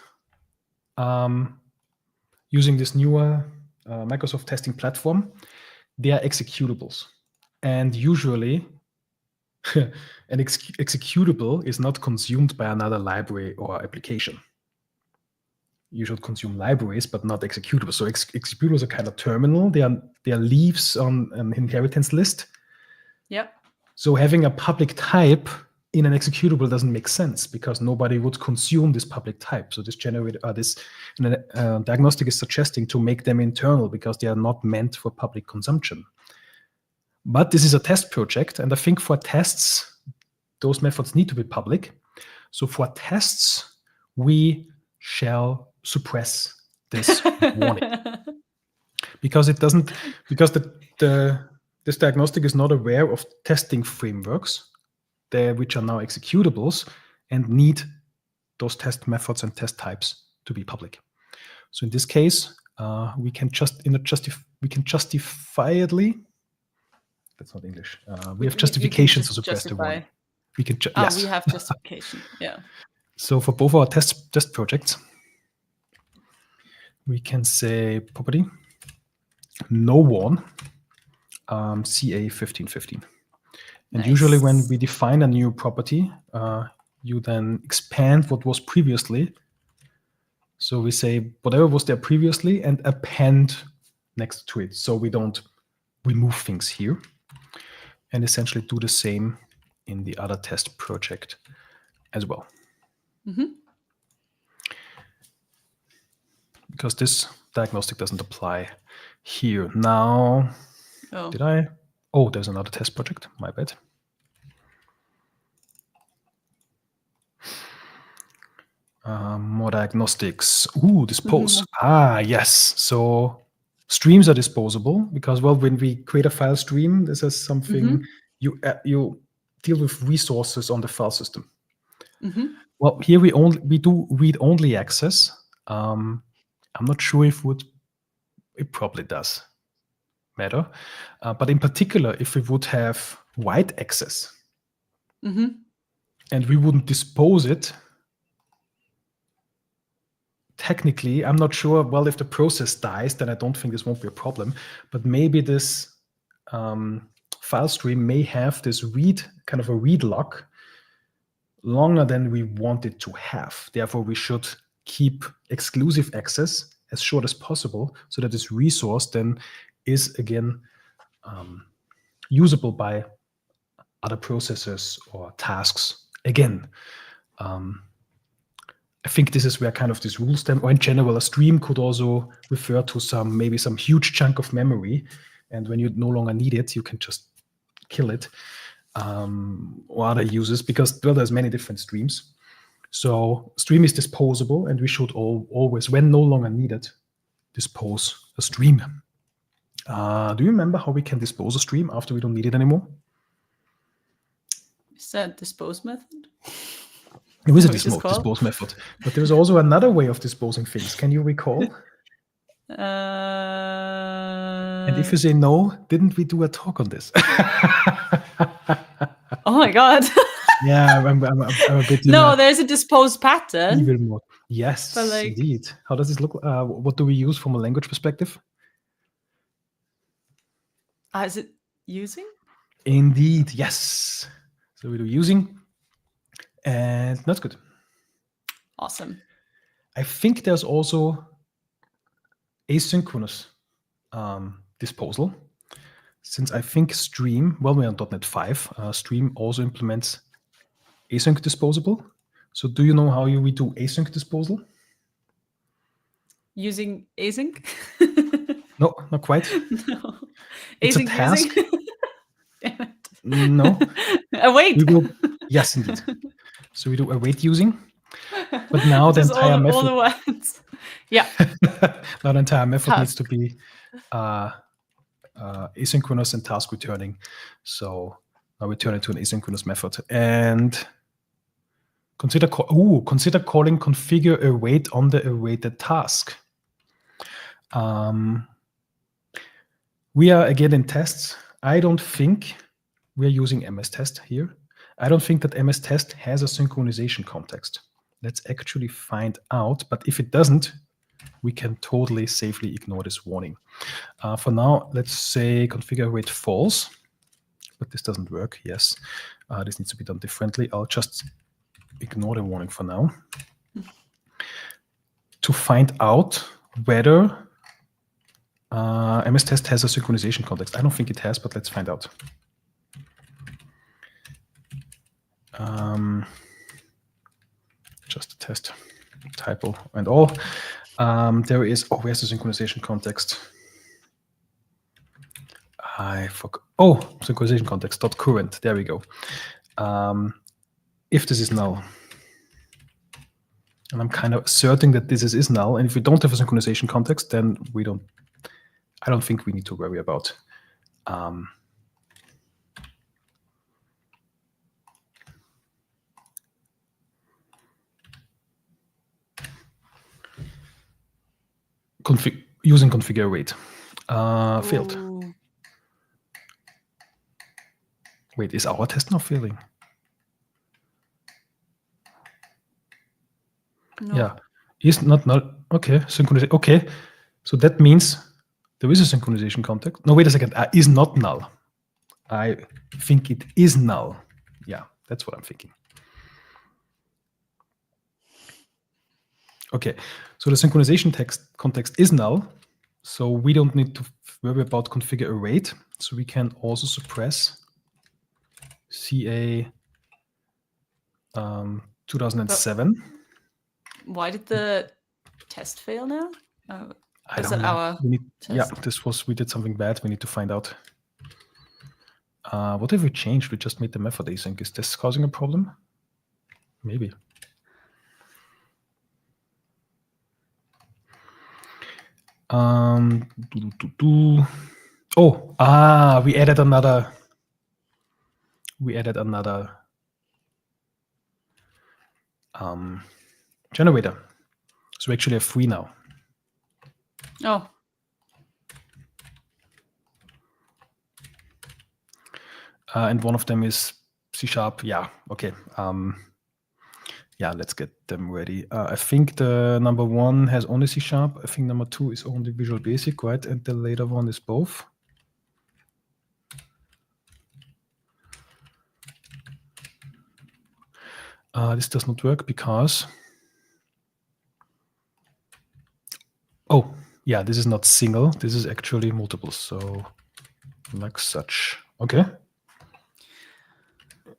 using this newer Microsoft testing platform, they are executables. And usually, an executable is not consumed by another library or application. You should consume libraries, but not executables. So executables are kind of terminal. They are leaves on an inheritance list. Yep. So having a public type in an executable doesn't make sense, because nobody would consume this public type. So this diagnostic is suggesting to make them internal, because they are not meant for public consumption. But this is a test project, and I think for tests, those methods need to be public. So for tests, we shall suppress this warning, because it doesn't. Because this diagnostic is not aware of testing frameworks, which are now executables and need those test methods and test types to be public. So in this case, we can justifiably. That's not English. We have justification to suppress the warning. We can yes. We have justification. Yeah. So for both our test projects, we can say property no warn CA1515. And usually when we define a new property, you then expand what was previously. So we say whatever was there previously and append next to it. So we don't remove things here, and essentially do the same in the other test project as well. Because this diagnostic doesn't apply here. Now, did I? Oh, there's another test project. My bad. More diagnostics. Ooh, dispose. Yes. So streams are disposable, because, well, when we create a file stream, this is something you deal with resources on the file system. Well, here we do read-only access. I'm not sure if it probably does matter, but in particular, if we would have write access and we wouldn't dispose it, technically, I'm not sure. Well, if the process dies, then I don't think this won't be a problem. But maybe this file stream may have this kind of a read lock longer than we want it to have. Therefore, we should keep exclusive access as short as possible so that this resource then is again usable by other processes or tasks. Again, I think this is where kind of this rule stem, or in general, a stream could also refer to maybe some huge chunk of memory. And when you no longer need it, you can just kill it, or other uses, because, well, there's many different streams. So stream is disposable, and we should always, when no longer needed, dispose a stream. Do you remember how we can dispose a stream after we don't need it anymore? Is that dispose method? It was a dispose method, but there's also another way of disposing things. Can you recall? And if you say no, didn't we do a talk on this? Oh my god! Yeah, I'm a bit. No, there's a dispose pattern. Evil mode. Yes, indeed. How does this look? What do we use from a language perspective? Is it using? Indeed, yes. So we do using, and that's good. Awesome. I think there's also asynchronous disposal, since I think Stream, well, we're on .NET 5, Stream also implements async disposable. So do you know how we do async disposal? Using async? No, not quite. No. It's async a task. Damn it. No. Await. Yes, indeed. So we do await using. But now the entire method. All the words. Yeah. Now the entire method needs to be asynchronous and task returning. So now we turn it to an asynchronous method. And consider calling configure await on the awaited task. We are again in tests. I don't think we're using MS test here. I don't think that MS test has a synchronization context. Let's actually find out. But if it doesn't, we can totally safely ignore this warning. For now, let's say configure await false. But this doesn't work. Yes, this needs to be done differently. I'll just ignore the warning for now. To find out whether MS test has a synchronization context. I don't think it has, but let's find out. Just a test, typo and all. There is, where's the synchronization context? I forgot. Oh, synchronization context dot current. There we go. If this is null, and I'm kind of asserting that this is null, and if we don't have a synchronization context, then I don't think we need to worry about using configure await. Failed. Wait, is our test now failing? No. Yeah, is not null. Okay, synchronization. Okay, so that means there is a synchronization context. No, wait a second. Is not null. I think it is null. Yeah, that's what I'm thinking. Okay, so the synchronization context is null, so we don't need to worry about configure await. So we can also suppress CA 2007. Why did the test fail now? I don't know. Yeah, we did something bad. We need to find out. What have we changed? We just made the method async. Is this causing a problem? Maybe. We added another. Generator. So we actually have 3 now. Oh. And one of them is C#. Yeah, okay. Yeah, let's get them ready. I think the number 1 has only C#. I think number 2 is only Visual Basic, right? And the later one is both. This does not work because... Oh, Yeah, this is not single. This is actually multiple. So like such. Okay.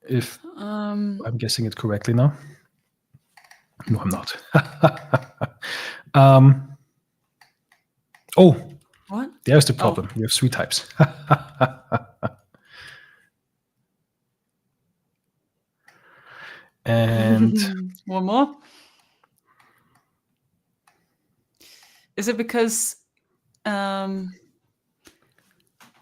If I'm guessing it correctly now. No, I'm not. Oh, What? there's the problem. We have 3 types. And one more. Is it because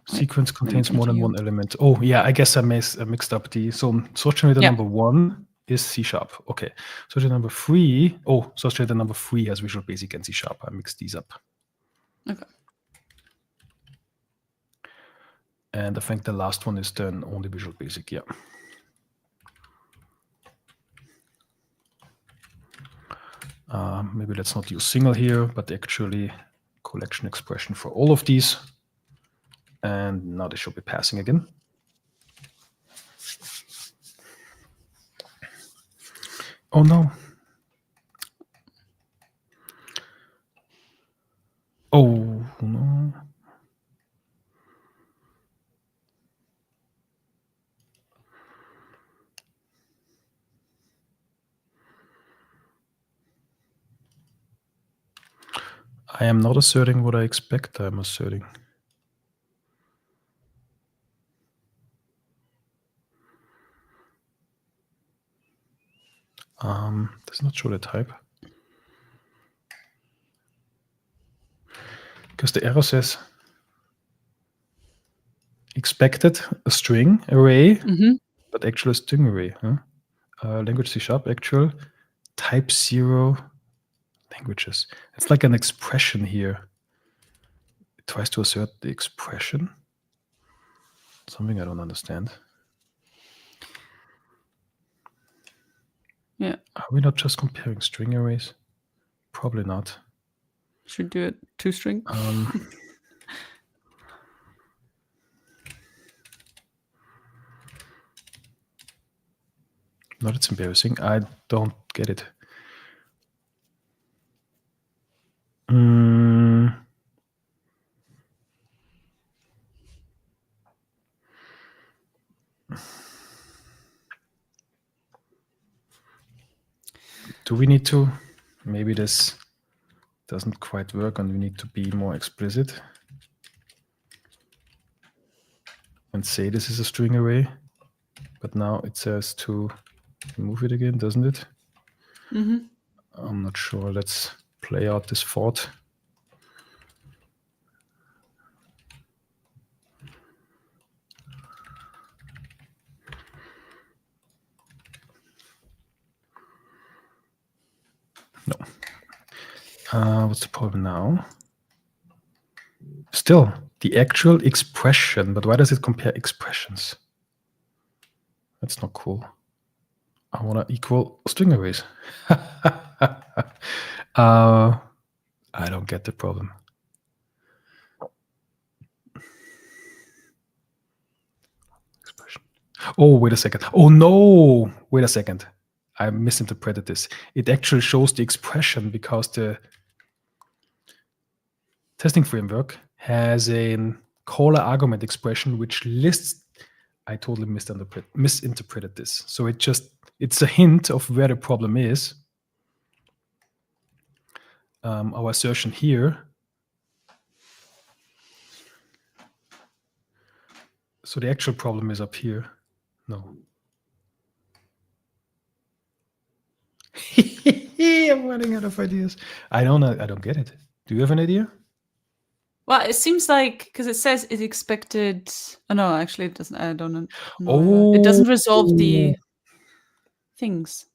sequence contains more than one element? Oh, yeah, I guess I mixed up the. So source generator number 1 is C#. Okay. Source generator number 3. Oh, source generator number 3 has Visual Basic and C#. I mixed these up. Okay. And I think the last one is then only Visual Basic. Yeah. Maybe let's not use single here, but actually collection expression for all of these. And now they should be passing again. Oh no. Oh no. I am not asserting what I expect I'm asserting. Does not show the type. Because the error says expected a string array, but actual a string array. Huh? Language C# actual type 0 languages. It's like an expression here. It tries to assert the expression. Something I don't understand. Yeah. Are we not just comparing string arrays? Probably not. Should do it 2 string. No, that's embarrassing. I don't get it. Do we need to? Maybe this doesn't quite work and we need to be more explicit and say this is a string array. But now it says to remove it again, doesn't it? I'm not sure. Let's play out this thought. No. What's the problem now? Still, the actual expression, but why does it compare expressions? That's not cool. I want to equal string arrays. I don't get the problem. Expression. Oh, wait a second. Oh, no. Wait a second. I misinterpreted this. It actually shows the expression because the testing framework has a caller argument expression which lists. I totally misinterpreted this. So it's a hint of where the problem is. Our assertion here. So the actual problem is up here. No. I'm running out of ideas. I don't get it. Do you have an idea? Well, it seems like because it says it expected. Oh no, actually it doesn't. I don't know. Oh, it doesn't resolve the things.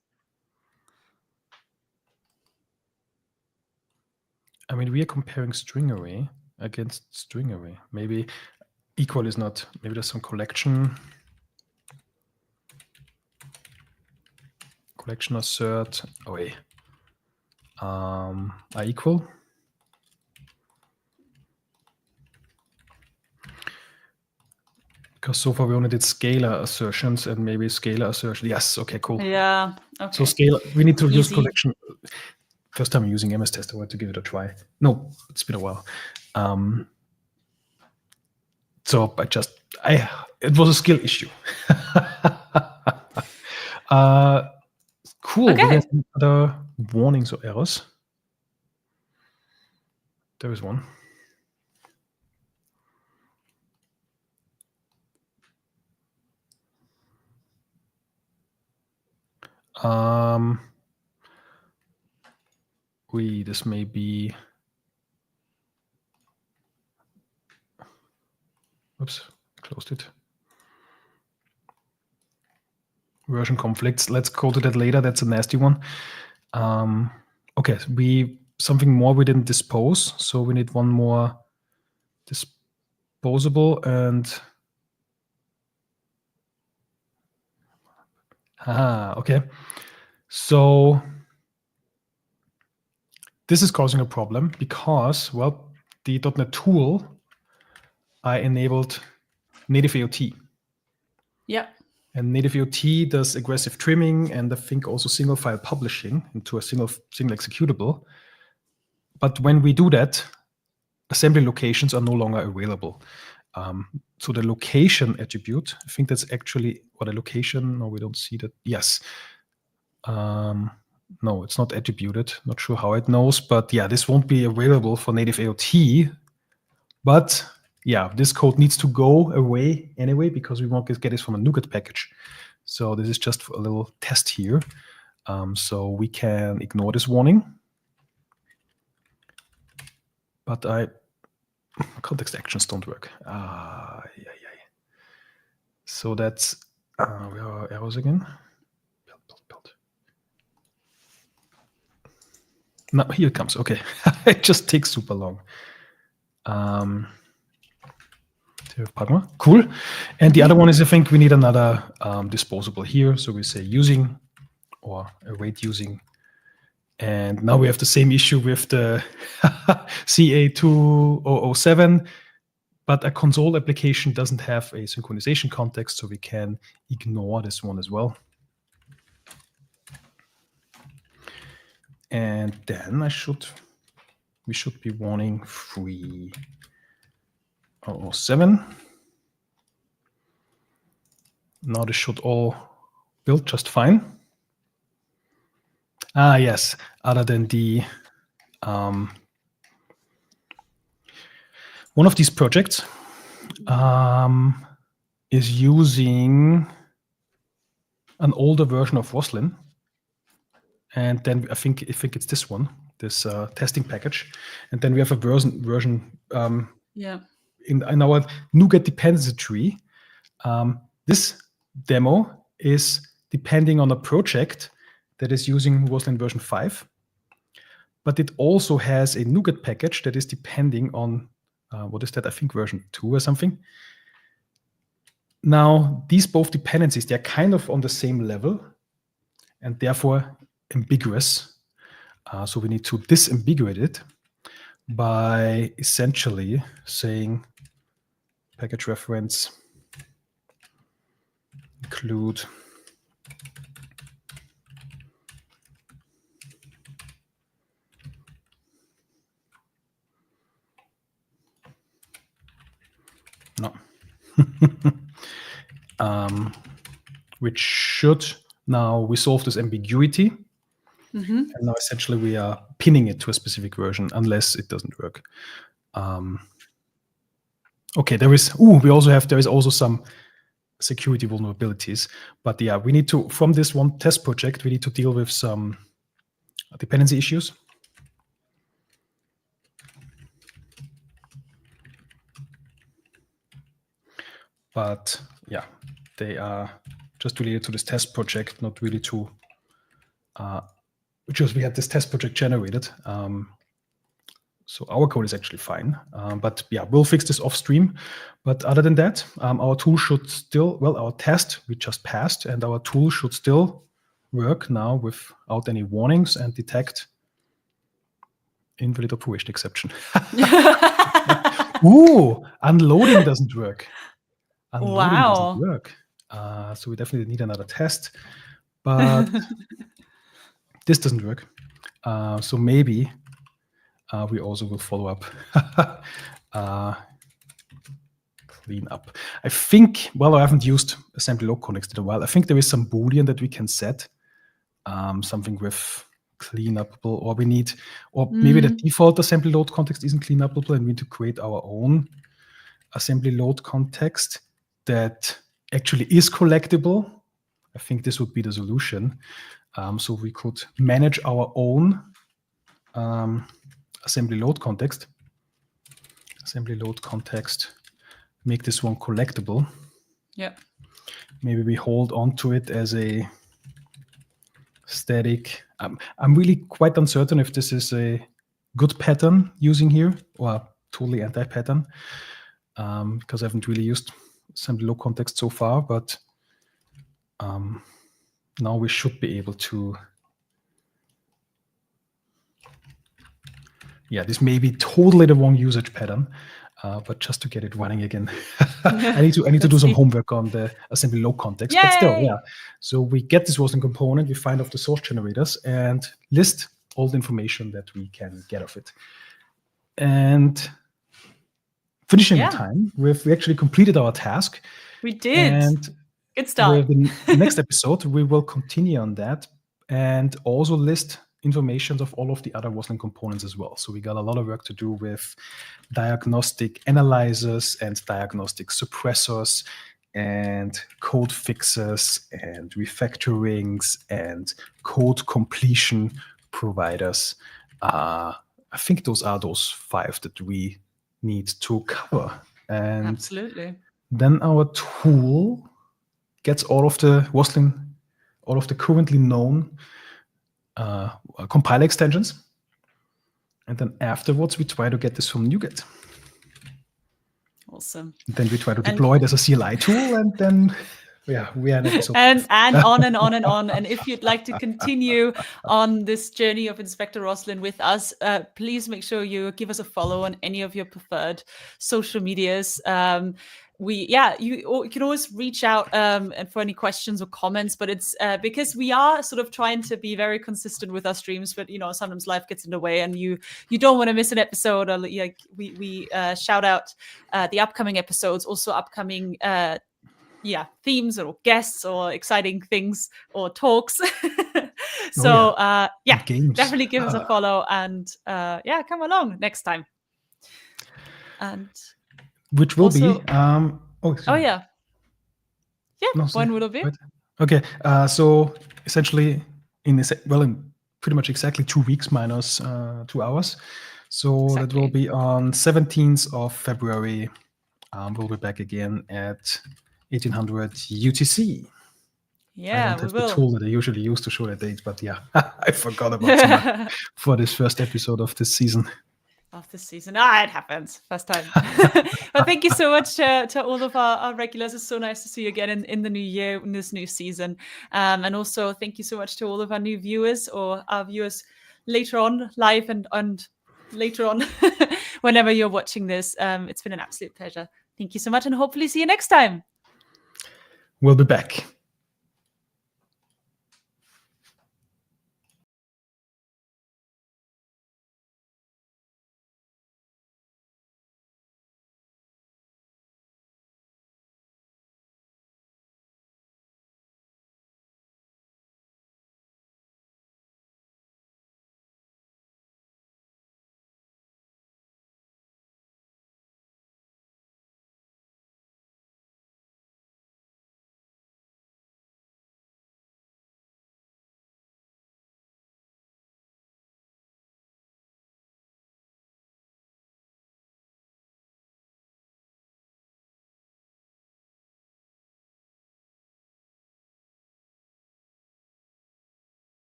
I mean, we are comparing string array against string array. Maybe equal is not. Maybe there's some collection assert. Oh wait. Are equal. Because so far we only did scalar assertions and maybe scalar assertion. Yes, okay, cool. Yeah, okay. So scalar, we need to use collection. first time using MS Test. I wanted to give it a try. No, it's been a while. So it was a skill issue. Cool. Okay. Do we have any other warnings or errors? There is one. This may be. Oops, closed it. Version conflicts. Let's go to that later. That's a nasty one. Okay, something more we didn't dispose, so we need one more disposable and. Okay. So this is causing a problem because, well, the .NET tool, I enabled native AOT. Yeah. And native AOT does aggressive trimming and I think also single file publishing into a single executable. But when we do that, assembly locations are no longer available. So the location attribute, I think that's actually what a location. No, we don't see that. Yes. No, it's not attributed. Not sure how it knows, but yeah, this won't be available for native AOT. But yeah, this code needs to go away anyway because we won't get this from a NuGet package. So this is just a little test here. So we can ignore this warning. But context actions don't work. So that's where are arrows again? Build. No, here it comes. Okay, it just takes super long. Cool. And the other one is I think we need another disposable here. So we say using or await using. And now we have the same issue with the CA2007, but a console application doesn't have a synchronization context, so we can ignore this one as well. And then we should be warning 3007. Now this should all build just fine. Yes, other than the one of these projects is using an older version of Roslyn. And then I think it's this one, this testing package. And then we have a version in our NuGet dependency tree. This demo is depending on a project that is using Roslyn version 5. But it also has a NuGet package that is depending on, what is that? I think version 2 or something. Now, these both dependencies, they're kind of on the same level and therefore ambiguous. So we need to disambiguate it by essentially saying package reference include no. Which should now resolve this ambiguity. And now essentially we are pinning it to a specific version unless it doesn't work. Okay, there is also some security vulnerabilities, but yeah, we need to, from this one test project, we need to deal with some dependency issues. But yeah, they are just related to this test project, not really to, because we had this test project generated. So our code is actually fine. But yeah, we'll fix this off stream. But other than that, our tool should still, well, our test we just passed, and our tool should still work now without any warnings and detect invalid operation exception. Ooh, unloading doesn't work. Unloading doesn't work. So we definitely need another test. But this doesn't work. So maybe we also will follow up. Clean up. I think, well, I haven't used assembly load context in a while. I think there is some Boolean that we can set, something with cleanupable, or we need, or maybe the default assembly load context isn't cleanupable, and we need to create our own assembly load context that actually is collectible. I think this would be the solution. So we could manage our own assembly load context. Assembly load context. Make this one collectible. Yeah. Maybe we hold on to it as a static. I'm really quite uncertain if this is a good pattern using here or totally anti-pattern, because I haven't really used assembly load context so far, but now we should be able to. Yeah, this may be totally the wrong usage pattern, but just to get it running again, I need to do some homework on the assembly load context. Yay! But still, yeah. So we get this Roslyn component, we find off the source generators, and list all the information that we can get of it. And finishing the time, we actually completed our task. We did. And good start. With the next episode, we will continue on that and also list information of all of the other Roslyn components as well. So we got a lot of work to do with diagnostic analyzers and diagnostic suppressors and code fixes and refactorings and code completion providers. I think those are those 5 that we need to cover. And absolutely. Then our tool gets all of the Roslyn, all of the currently known compiler extensions. And then afterwards, we try to get this from NuGet. Awesome. And then we try to deploy it as a CLI tool, and then we are in episode. And on and on and on. And if you'd like to continue on this journey of Inspector Roslyn with us, please make sure you give us a follow on any of your preferred social medias. You can always reach out and for any questions or comments, but it's because we are sort of trying to be very consistent with our streams, but sometimes life gets in the way and you don't want to miss an episode. Or we shout out the upcoming episodes, also upcoming themes or guests or exciting things or talks. So definitely give us a follow and come along next time. And which will also, be when will it be? Okay, so essentially in pretty much exactly 2 weeks minus 2 hours. So exactly. That will be on 17th of February. We'll be back again at 1800 UTC. Yeah, I don't have the tool that I usually use to show the date, but I forgot about it for this first episode of this season. It happens. First time. Well, thank you so much to all of our regulars. It's so nice to see you again in the new year, in this new season. And also thank you so much to all of our new viewers or our viewers later on live and later on whenever you're watching this. It's been an absolute pleasure. Thank you so much and hopefully see you next time. We'll be back.